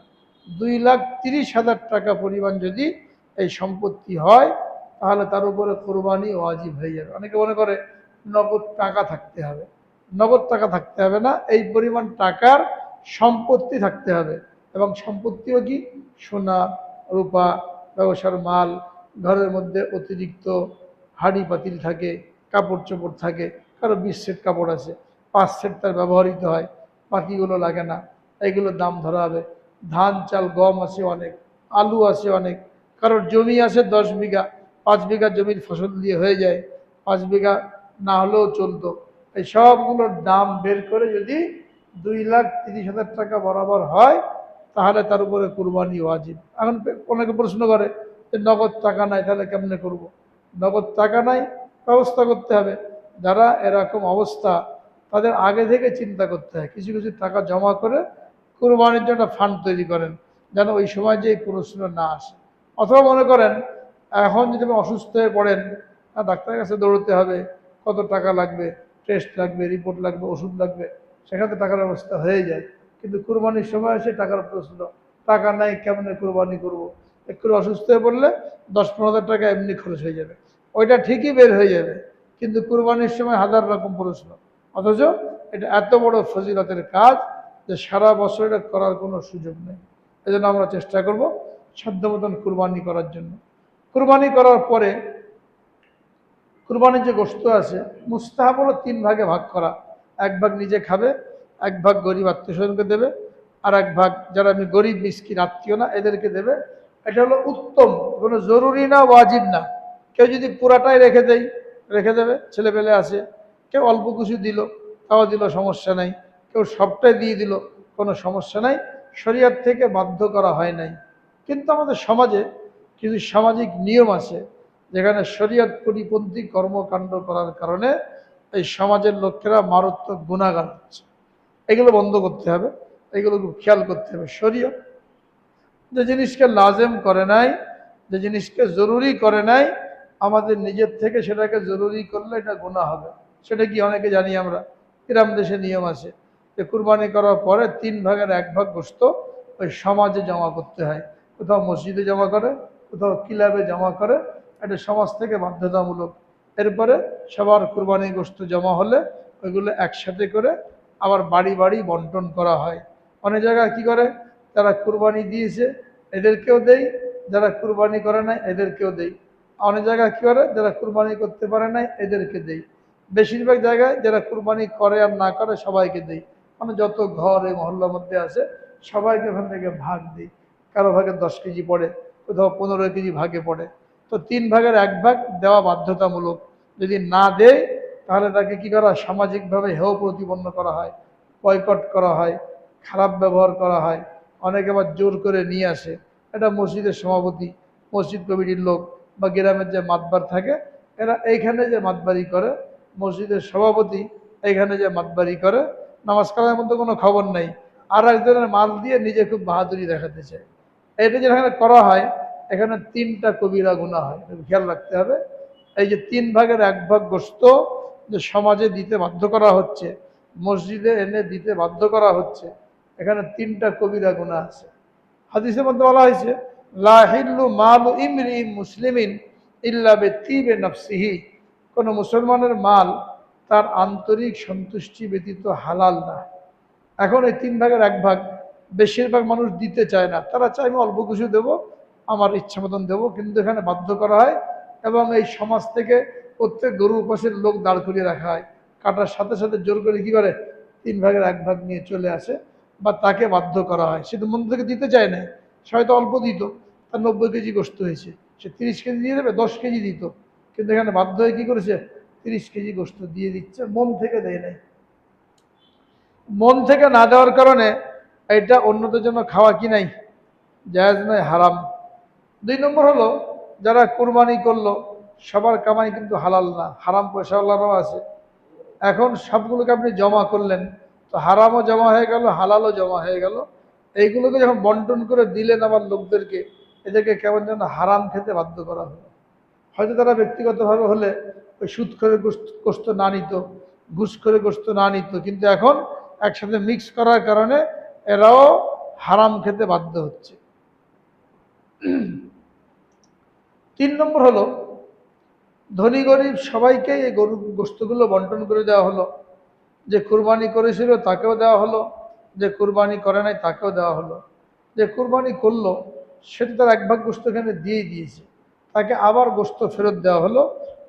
2,30,000 টাকা পরিমাণ যদি এই সম্পত্তি হয়, তাহলে তার উপরে কোরবানি ওয়াজিব হয়ে যাবে। অনেকে মনে করে নগদ টাকা থাকতে হবে। নগদ টাকা থাকতে হবে না, এই পরিমাণ টাকার সম্পত্তি থাকতে হবে। এবং সম্পত্তিও কি? সোনা, রূপা, ব্যবসার মাল, ঘরের মধ্যে অতিরিক্ত হাঁড়ি পাতিল থাকে, কাপড় চোপড় থাকে। কারো 20 সেট কাপড় আছে, 5 সেট তার ব্যবহৃত হয়, বাকিগুলো লাগে না, এইগুলোর দাম ধরা হবে। ধান চাল গম আছে অনেক, আলু আছে অনেক, কারোর জমি আছে 10 বিঘা, 5 বিঘা জমির ফসল দিয়ে হয়ে যায়, 5 বিঘা না হলেও চলতো। এই সবগুলোর দাম বের করে যদি 2,30,000 টাকা বরাবর হয়, তাহলে তার উপরে কুরবানি ওয়াজিব। এখন অনেকে প্রশ্ন করে যে নগদ টাকা নাই, তাহলে কেমনে করব? নগদ টাকা নাই, ব্যবস্থা করতে হবে। যারা এরকম অবস্থা, তাদের আগে থেকে চিন্তা করতে হয়, কিছু কিছু টাকা জমা করে কুরবানির জন্য ফান্ড তৈরি করেন, যেন ওই সময় যে এই প্রশ্ন না আসে। অথবা মনে করেন এখন যদি আপনি অসুস্থ হয়ে পড়েন, ডাক্তারের কাছে দৌড়তে হবে, কত টাকা লাগবে, টেস্ট লাগবে, রিপোর্ট লাগবে, ওষুধ লাগবে, সেখানে তো টাকার ব্যবস্থা হয়ে যায়। কিন্তু কুরবানির সময় এসে টাকার প্রশ্ন, টাকা নাই, কেমনে কুরবানি করব? একটু অসুস্থ হয়ে পড়লে 10-15 হাজার টাকা এমনি খরচ হয়ে যাবে, ওইটা ঠিকই বের হয়ে যাবে, কিন্তু কুরবানির সময় হাজার রকম প্রশ্ন। অথচ এটা এত বড় ফজিলতের কাজ যে সারা বছর এটা করার কোনো সুযোগ নেই। এই জন্য আমরা চেষ্টা করব সাধ্য মতন কুরবানি করার জন্য। কুরবানি করার পরে কুরবানির যে গোশত আছে, মুস্তাহাব হলো 3 ভাগে ভাগ করা। 1 ভাগ নিজে খাবে, 1 ভাগ গরিব আত্মীয় স্বজনকে দেবে, আর 1 ভাগ যারা আমি গরিব মিসকিন আত্মীয় না এদেরকে দেবে। এটা হলো উত্তম, কোনো জরুরি না, ওয়াজিব না। কেউ যদি পুরাটাই রেখে দেবে, ছেলে পেলে আছে, কেউ অল্প কিছু দিল, তাও দিল, সমস্যা নাই। কেউ সবটাই দিয়ে দিল, কোনো সমস্যা নাই, শরীয়ত থেকে বাধ্য করা হয় নাই। কিন্তু আমাদের সমাজে কিছু সামাজিক নিয়ম আছে, যেখানে শরীয়ত পরিপন্থী কর্মকাণ্ড করার কারণে এই সমাজের লোকেরা মারাত্মক গুনাহগার হচ্ছে। এগুলো বন্ধ করতে হবে, এগুলো খুব খেয়াল করতে হবে। শরীয়ত যে জিনিসকে লাজেম করে নাই, যে জিনিসকে জরুরি করে নাই, আমাদের নিজের থেকে সেটাকে জরুরি করলে এটা গুনাহ হবে। সেটা কি? অনেকে জানি আমরা, গ্রাম দেশে নিয়ম আছে যে কুরবানি করার পরে 3 ভাগের 1 ভাগ গোশত ওই সমাজে জমা করতে হয়। কোথাও মসজিদে জমা করে, কোথাও ক্লাবে জমা করে, এটা সমাজ থেকে বাধ্যতামূলক। এরপরে সবার কুরবানি গোশত জমা হলে ওইগুলো একসাথে করে আবার বাড়ি বাড়ি বন্টন করা হয়। অনেক জায়গায় কি করে, যারা কুরবানি দিয়েছে এদেরকেও দেই, যারা কুরবানি করে নাই এদেরকেও দেই। অনেক জায়গায় কি করে, যারা কুরবানি করতে পারে নাই এদেরকে দেই। বেশিরভাগ জায়গায় যারা কুরবানি করে আর না করে সবাইকে দেই। মানে যত ঘর এই মহল্লার মধ্যে আছে সবাইকে ওখান থেকে ভাগ দিই। কারো ভাগে 10 কেজি পড়ে, কোথাও 15 কেজি ভাগে পড়ে। তো 3 ভাগের 1 ভাগ দেওয়া বাধ্যতামূলক। যদি না দেয় তাহলে তাকে কি করা, সামাজিকভাবে হেয় প্রতিপন্ন করা হয়, বয়কট করা হয়, খারাপ ব্যবহার করা হয়। অনেকে আবার জোর করে নিয়ে আসে। এটা মসজিদের সভাপতি, মসজিদ কমিটির লোক বা গ্রামের যে মাতবার থাকে, এরা এইখানে যে মাতবারি করে, মসজিদের সভাপতি এইখানে যে মাতবারি করে, নামাজ কালামের মধ্যে কোনো খবর নেই, আর একজনের মাল দিয়ে নিজে খুব বাহাদুরি দেখাতে চায়। এটা যেখানে করা হয়, এখানে 3টা কবিরা গুনাহ হয়, খেয়াল রাখতে হবে। এই যে 3 ভাগের 1 ভাগ গোশত যে সমাজে দিতে বাধ্য করা হচ্ছে, মসজিদে এনে দিতে বাধ্য করা হচ্ছে, এখানে 3টা কবিরা গুনাহ আছে। হাদিসের মধ্যে বলা হয়েছে, লা হিল্লু মালু ইমরিইন মুসলিমিন ইল্লা বিতিবে নাফসিহি, কোন মুসলমানের মাল তার আন্তরিক সন্তুষ্টি ব্যতীত হালাল না। এখন এই 3 ভাগের 1 ভাগ বেশিরভাগ মানুষ দিতে চায় না, তারা চায় আমি অল্প কিছু দেবো, আমার ইচ্ছা মতন দেবো, কিন্তু এখানে বাধ্য করা হয়। এবং এই সমাজ থেকে প্রত্যেক গরু উপাসের লোক দাঁড় করিয়ে রাখা হয়, কাটার সাথে সাথে জোর করে কি করে 3 ভাগের 1 ভাগ নিয়ে চলে আসে, বা তাকে বাধ্য করা হয়। সে তো মন থেকে দিতে চায় না, সে হয়তো অল্প দিত, তার 90 কেজি গোশত হয়েছে, সে 30 কেজি দিয়ে দেবে, 10 কেজি দিত, কিন্তু এখানে বাধ্য হয়ে কি করেছে, 30 কেজি গোশত দিয়ে দিচ্ছে, মন থেকে দেয় নাই। মন থেকে না দেওয়ার কারণে এটা অন্যদের জন্য খাওয়া কি নাই, জায়েজ নাই, হারাম। 2 নম্বর হলো, যারা কুরবানি করলো সবার কামাই কিন্তু হালাল না, হারাম পয়সাওয়ালারাও আছে। এখন সবগুলোকে আপনি জমা করলেন, তো হারামও জমা হয়ে গেল, হালালও জমা হয়ে গেল। এইগুলোকে যখন বন্টন করে দিলেন আবার লোকদেরকে, এদেরকে কেমন যেন হারাম খেতে বাধ্য করা হলো। হয়তো তারা ব্যক্তিগতভাবে হলে ওই সুদ করে গোশত না নিত, ঘুষ করে গোশত না নিত, কিন্তু এখন একসাথে মিক্স করার কারণে এরাও হারাম খেতে বাধ্য হচ্ছে। 3 নম্বর হলো, ধনী গরিব সবাইকেই এই গরুর গোশতগুলো বন্টন করে দেওয়া হলো। যে কুরবানি করেছিল তাকেও দেওয়া হলো, যে কুরবানি করে নাই তাকেও দেওয়া হলো। যে কুরবানি করলো সেটা তার এক ভাগ গোশত এখানে দিয়েই দিয়েছে, তাকে আবার গোশত ফেরত দেওয়া হলো।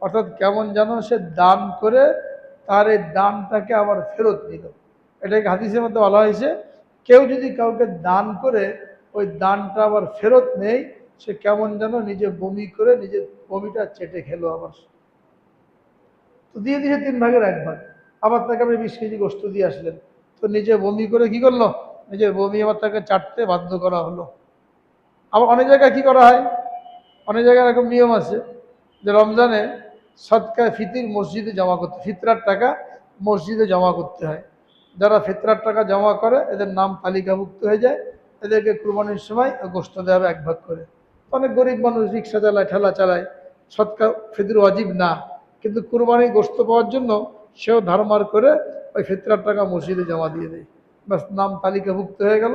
অর্থাৎ কেমন যেন সে দান করে তার এই দানটাকে আবার ফেরত নিল। এটাকে হাদিসের মধ্যে বলা হয়েছে, কেউ যদি কাউকে দান করে ওই দানটা আবার ফেরত নেই, সে কেমন যেন নিজে বমি করে নিজের বমিটা চেটে খেলো আবার। তো দিয়ে দিয়েছে 3 ভাগের 1 ভাগ। আবার তাকে আপনি 20 কেজি গোশত দিয়ে আসলেন, তো নিজে বমি করে কি করলো, নিজের বমি আবার তাকে চাটতে বাধ্য করা হলো। আবার অনেক জায়গায় কি করা হয়, অনেক জায়গায় এরকম নিয়ম আছে যে রমজানে সদকায়ে ফিতির মসজিদে জমা করতে, ফিতরার টাকা মসজিদে জমা করতে হয়। যারা ফিতরার টাকা জমা করে এদের নাম তালিকাভুক্ত হয়ে যায়, এদেরকে কুরবানির সময় গোশত দেওয়া হবে 1 ভাগ করে। অনেক গরিব মানুষ রিক্সা চালায়, ঠেলা চালায়, সদকা ফিতর ওয়াজিব না, কিন্তু কুরবানির গোশত পাওয়ার জন্য সেও ধারমার করে ওই ফিতরার টাকা মসজিদে জমা দিয়ে দেয়। ব্যাস নাম তালিকাভুক্ত হয়ে গেল,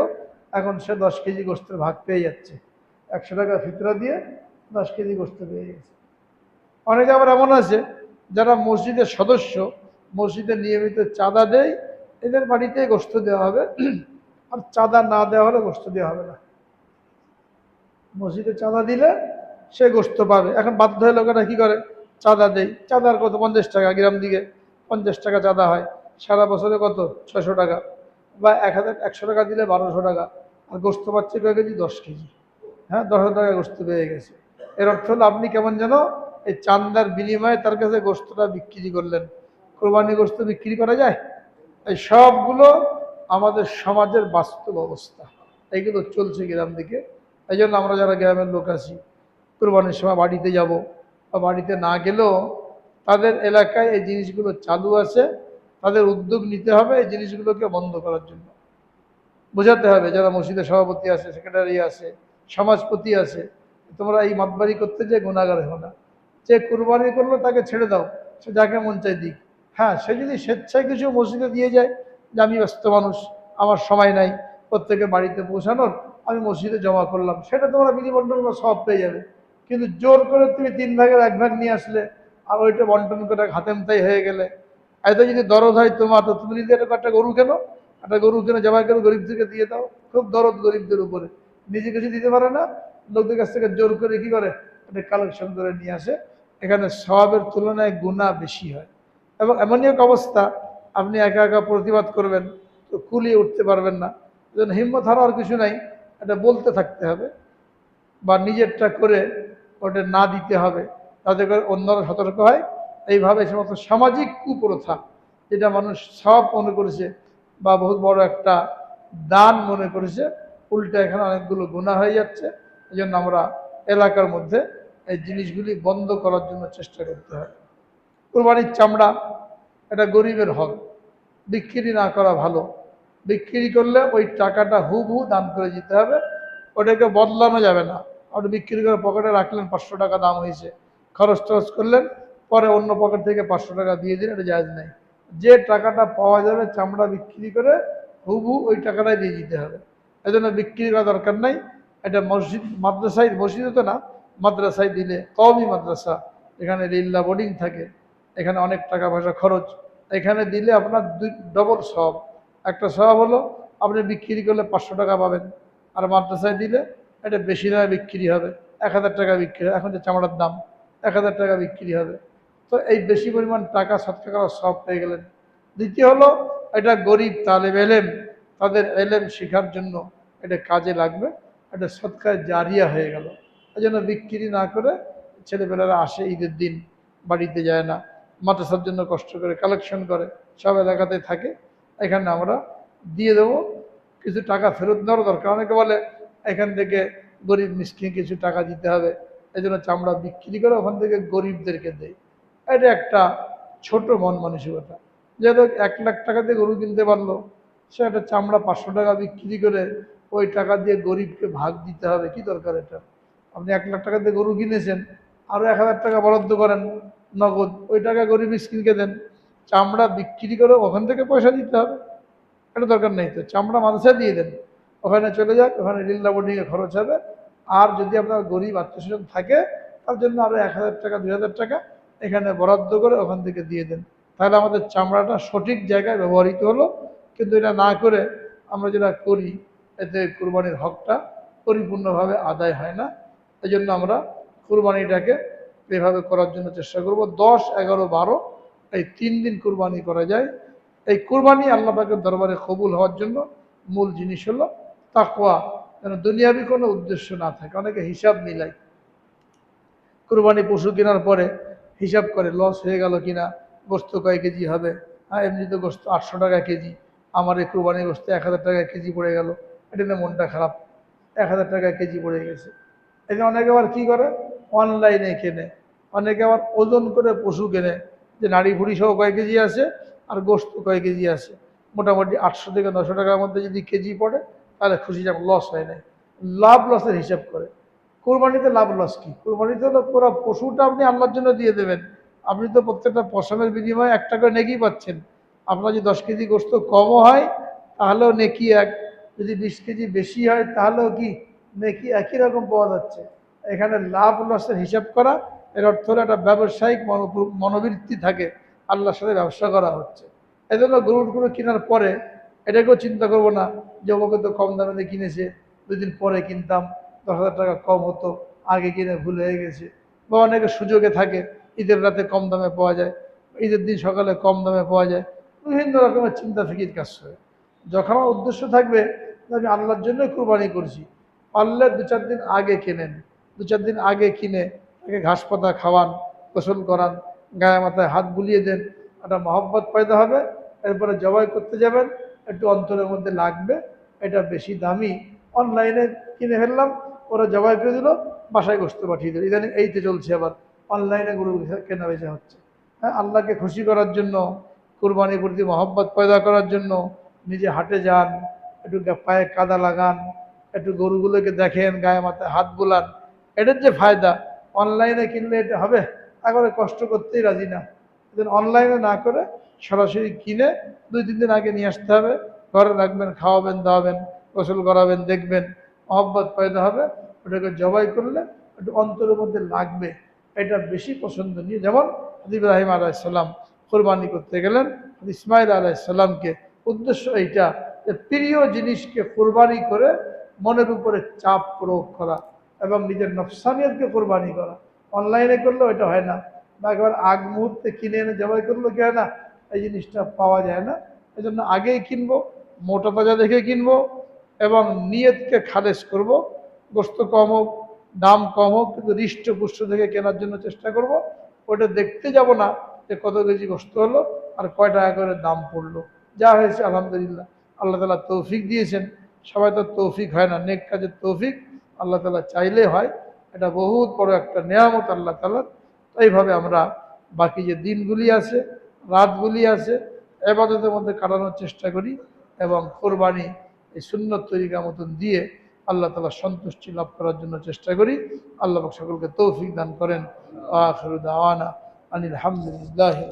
এখন সে 10 কেজি গোশতের ভাগ পেয়ে যাচ্ছে। 100 টাকা ফিতরা দিয়ে 10 কেজি গোশত পেয়ে গেছে। অনেকে আবার এমন আছে যারা মসজিদের সদস্য, মসজিদে নিয়মিত চাঁদা দেয়, এদের বাড়িতে গোশত দেওয়া হবে। আর চাঁদা না দেওয়া হলে গোশত দেওয়া হবে না। মসজিদে চাঁদা দিলে সে গোশত পাবে। এখন বাধ্য হয়ে লোকেরা কি করে, চাঁদা দেয়। চাঁদার কত, 50 টাকা, গ্রাম দিকে 50 টাকা চাঁদা হয়। সারা বছরে কত, 600 টাকা, বা 100 টাকা দিলে 1200 টাকা। আর গোশত পাচ্ছে কয় কেজি, 10 কেজি। হ্যাঁ, 10,000 টাকা গোশত পেয়ে গেছে। এর অর্থ হলো আপনি কেমন যেন এই চান্দার বিনিময়ে তার কাছে গোশতটা বিক্রি করলেন। কোরবানি গোশত বিক্রি করা যায়? এই সবগুলো আমাদের সমাজের বাস্তব অবস্থা, এইগুলো চলছে গ্রাম দিকে। এই জন্য আমরা যারা গ্রামের লোক আছি, কোরবানির সময় বাড়িতে যাব, বা বাড়িতে না গেলেও তাদের এলাকায় এই জিনিসগুলো চালু আছে, তাদের উদ্যোগ নিতে হবে এই জিনিসগুলোকে বন্ধ করার জন্য। বোঝাতে হবে যারা মসজিদের সভাপতি আছে, সেক্রেটারি আছে, সমাজপতি আছে, তোমরা এই মাতবাড়ি করতে যে গুণাগার হো না। যে কুরবানি করলো তাকে ছেড়ে দাও, সে যাকে মন চাই দিক। হ্যাঁ, সে যদি স্বেচ্ছায় কিছু মসজিদে দিয়ে যায়, যে আমি ব্যস্ত মানুষ, আমার সময় নাই প্রত্যেকে বাড়িতে পৌঁছানোর, আমি মসজিদে জমা করলাম, সেটা তোমরা বিধিবন্টন বা সব পেয়ে যাবে। কিন্তু জোর করে তুমি 3 ভাগের 1 ভাগ নিয়ে আসলে, আর ওইটা বন্টন করে হাতেমতাই হয়ে গেলে, এত যদি দরদ হয় তোমার, তো তুমি নিজে একটা গরু কেন, একটা গরু কিনে জবাই করে গরিবদেরকে দিয়ে দাও। খুব দরদ গরিবদের উপরে, নিজে কিছু দিতে পারে না, লোকদের কাছ থেকে জোর করে কি করে, এটা কালেকশন করে নিয়ে আসে। এখানে সওয়াবের তুলনায় গুনাহ বেশি হয়। এবং এমনই এক অবস্থা, আপনি একা একা প্রতিবাদ করবেন তো কুলিয়ে উঠতে পারবেন না। এজন্য হিম্মত হারার কিছু নাই, এটা বলতে থাকতে হবে, বা নিজেরটা করে ওটা না দিতে হবে, তাতে করে অন্যরা সতর্ক হয়। এইভাবে সমস্ত সামাজিক কুপ্রথা, যেটা মানুষ সব মনে করেছে বা বহুত বড় একটা দান মনে করেছে, উল্টা এখানে অনেকগুলো গুনাহ হয়ে যাচ্ছে। এই জন্য আমরা এলাকার মধ্যে এই জিনিসগুলি বন্ধ করার জন্য চেষ্টা করতে হয়। কোরবানির চামড়া এটা গরিবের হক, বিক্রি না করা ভালো। বিক্রি করলে ওই টাকাটা হুবহু দান করে দিতে হবে, ওটাকে বদলানো যাবে না। আপনি বিক্রি করে পকেটে রাখলেন, 500 টাকা দাম হয়েছে, খরচ টরচ করলেন, পরে অন্য পকেট থেকে 500 টাকা দিয়ে দিন, এটা জায়েজ নেই। যে টাকাটা পাওয়া যাবে চামড়া বিক্রি করে, হুবহু ওই টাকাটাই দিয়ে দিতে হবে। এই জন্য বিক্রি করা দরকার নাই। এটা মসজিদ মাদ্রাসায়, মসজিদে তো না, মাদ্রাসায় দিলে, কওমি মাদ্রাসা, এখানে লিল্লাহ বোর্ডিং থাকে, এখানে অনেক টাকা পয়সা খরচ, এখানে দিলে আপনার ডবল সওয়াব। একটা সওয়াব হলো আপনি বিক্রি করলে 500 টাকা পাবেন, আর মাদ্রাসায় দিলে এটা বেশি দামে বিক্রি হবে, 1000 টাকা বিক্রি হয়, এখন যে চামড়ার দাম 1000 টাকা বিক্রি হবে। তো এই বেশি পরিমাণ টাকা সৎকা করার সওয়াব পেয়ে গেলেন। দ্বিতীয় হলো, এটা গরিব তালেব এলেম, তাদের এলেম শেখার জন্য এটা কাজে লাগবে, এটা সৎকায় জারিয়া হয়ে গেল। এই জন্য বিক্রি না করে ছেলেপেলেরা আসে, ঈদের দিন বাড়িতে যায় না, মাদ্রাসার জন্য কষ্ট করে কালেকশন করে, সব এলাকাতে থাকে, এখানে আমরা দিয়ে দেবো। কিছু টাকা ফেরত দেওয়ার দরকার। অনেকে বলে এখান থেকে গরিব মিসকিন কিছু টাকা দিতে হবে, এই জন্য চামড়া বিক্রি করে ওখান থেকে গরিবদেরকে দেয়। এটা একটা ছোট মন মানসিকতা। যেহেতু 1 লাখ টাকা দিয়ে গরু কিনতে পারলো, সে একটা চামড়া 500 টাকা বিক্রি করে ওই টাকা দিয়ে গরিবকে ভাগ দিতে হবে, কি দরকার এটা? আপনি 1 লাখ টাকা দিয়ে গরু কিনেছেন, আরও 1000 টাকা বরাদ্দ করেন নগদ, ওই টাকা গরিব মিসকিনকে দেন। চামড়া বিক্রি করে ওখান থেকে পয়সা দিতে হবে, এটা দরকার নেই। তো চামড়া মানুষে দিয়ে দেন, ওখানে চলে যাক, ওখানে লিল্লা বোর্ডিংয়ে খরচ হবে। আর যদি আপনার গরিব আত্মীয়স্বজন থাকে, তার জন্য আরও 1000 টাকা 2000 টাকা এখানে বরাদ্দ করে ওখান থেকে দিয়ে দেন, তাহলে আমাদের চামড়াটা সঠিক জায়গায় ব্যবহৃত হলো। কিন্তু এটা না করে আমরা যেটা করি, এতে কুরবানির হকটা পরিপূর্ণভাবে আদায় হয় না। এই জন্য আমরা কুরবানিটাকে এভাবে করার জন্য চেষ্টা করব। 10, 11, 12 এই 3 দিন কুরবানি করা যায়। এই কুরবানি আল্লাহ পাকের দরবারে কবুল হওয়ার জন্য মূল জিনিস হলো তাকওয়া, যেন দুনিয়াবি কোনো উদ্দেশ্য না থাকে। অনেকে হিসাব মিলায়, কুরবানি পশু কেনার পরে হিসাব করে লস হয়ে গেল কিনা, গোস্ত কয় কেজি হবে, হ্যাঁ এমনি তো গোস্ত 800 টাকা কেজি, আমার এই কুরবানি গোস্ত 1000 টাকা কেজি পড়ে গেল, এটা নিয়ে মনটা খারাপ, 1000 টাকা কেজি পড়ে গেছে। এই যে অনেকে আবার কী করে, অনলাইনে কেনে, অনেকে আবার ওজন করে পশু কেনে, যে নাড়ি ভুড়ি সহ কয় কেজি আছে আর গোস্ত কয় কেজি আছে, মোটামুটি 800 থেকে 900 টাকার মধ্যে যদি কেজি পড়ে তাহলে খুশি, যেমন লস হয় নাই, লাভ লসের হিসাব করে। কোরবানিতে লাভ লস কি? কোরবানিতে হলো পুরো পশুটা আপনি আল্লাহর জন্য দিয়ে দেবেন। আপনি তো প্রত্যেকটা পশমের বিনিময়ে 1 টাকা নেকি পাচ্ছেন। আপনার যদি 10 কেজি গোস্ত কমও হয় তাহলেও নেকি এক, যদি 20 কেজি বেশি হয় তাহলেও কি নেকি একই রকম পাওয়া যাচ্ছে। এখানে লাভ লসের হিসাব করা, এর অর্থ হলো একটা ব্যবসায়িক মনোবৃত্তি থাকে, আল্লাহর সাথে ব্যবসা করা হচ্ছে। এই জন্য গরুগুলো কেনার পরে এটাকেও চিন্তা করব না যে ওকে তো কম দামে দিয়ে কিনেছে, 2 দিন পরে কিনতাম 10,000 টাকা কম হতো, আগে কিনে ভুল হয়ে গেছে। বা অনেকে সুযোগে থাকে, ঈদের রাতে কম দামে পাওয়া যায়, ঈদের দিন সকালে কম দামে পাওয়া যায়, বিভিন্ন রকমের চিন্তা ফিকির কাজ করে। যখন আমার উদ্দেশ্য থাকবে যে আমি আল্লাহর জন্যই কুরবানি করছি, পারলে 2-4 দিন আগে কেনেন, 2-4 দিন আগে কিনে তাকে ঘাস পাতা খাওয়ান, গোসল করান, গায়ে মাথায় হাত বুলিয়ে দেন, একটা মহব্বত পয়দা হবে। এরপরে জবাই করতে যাবেন, একটু অন্তরের মধ্যে লাগবে এটা বেশি দামি, অনলাইনে কিনে ফেললাম, ওরা জবাই করে দিল, বাসায় গোস্ত পাঠিয়ে দিল। ইদানিং এইতে চলছে, আবার অনলাইনে গরু কেনা বেচা হচ্ছে। হ্যাঁ, আল্লাহকে খুশি করার জন্য, কুরবানির প্রতি মহব্বত পয়দা করার জন্য নিজে হাটে যান, একটু পায়ে কাদা লাগান, একটু গরুগুলোকে দেখেন, গায়ে মাথায় হাত বোলান, এটার যে ফায়দা, অনলাইনে কিনলে এটা হবে? একবারে কষ্ট করতেই রাজি না। অনলাইনে না করে সরাসরি কিনে 2-3 দিন আগে নিয়ে আসতে হবে, ঘরে রাখবেন, খাওয়াবেন, দাওয়াবেন, গোসল করাবেন, দেখবেন মহব্বত পয়দা হবে। ওটাকে জবাই করলে একটু অন্তরের মধ্যে লাগবে, এটা বেশি পছন্দনীয়। যেমন ইব্রাহিম আলাইসাল্লাম কোরবানি করতে গেলেন, ইসমাইল আলাইসাল্লামকে উদ্দেশ্য এইটা যে প্রিয় জিনিসকে কোরবানি করে মনের উপরে চাপ প্রয়োগ করা এবং নিজের নফসানিয়তকে কোরবানি করা। অনলাইনে করলেও এটা হয় না, বা একেবারে আগ মুহূর্তে কিনে এনে জবাই করলেও কি হয় না, এই জিনিসটা পাওয়া যায় না। এই জন্য আগেই কিনবো, মোটা তাজা দেখে কিনবো এবং নিয়তকে খালেজ করব। গোস্ত কম হোক, দাম কম হোক, কিন্তু হৃষ্টপুষ্ট থেকে কেনার জন্য চেষ্টা করব। ওটা দেখতে যাব না যে কত কেজি গোস্ত হলো আর কয় টাকা করে দাম পড়লো। যা হয়েছে আলহামদুলিল্লাহ, আল্লাহ তাআলা তৌফিক দিয়েছেন। সবাই তো তৌফিক হয় না, নেক কাজের তৌফিক আল্লাহ তাআলা চাইলে হয়, এটা বহুত বড় একটা নেয়ামত আল্লাহ তাআলার। এইভাবে আমরা বাকি যে দিনগুলি আছে, রাতগুলি আছে, ইবাদতের মধ্যে কাটানোর চেষ্টা করি এবং কোরবানি এই সুন্নত তরিকা মতন দিয়ে আল্লাহ তাআলা সন্তুষ্টি লাভ করার জন্য চেষ্টা করি। আল্লাহ পাক সকলকে তৌফিক দান করেন। আখিরু দাওয়ানা আনিল হামদুলিল্লাহি।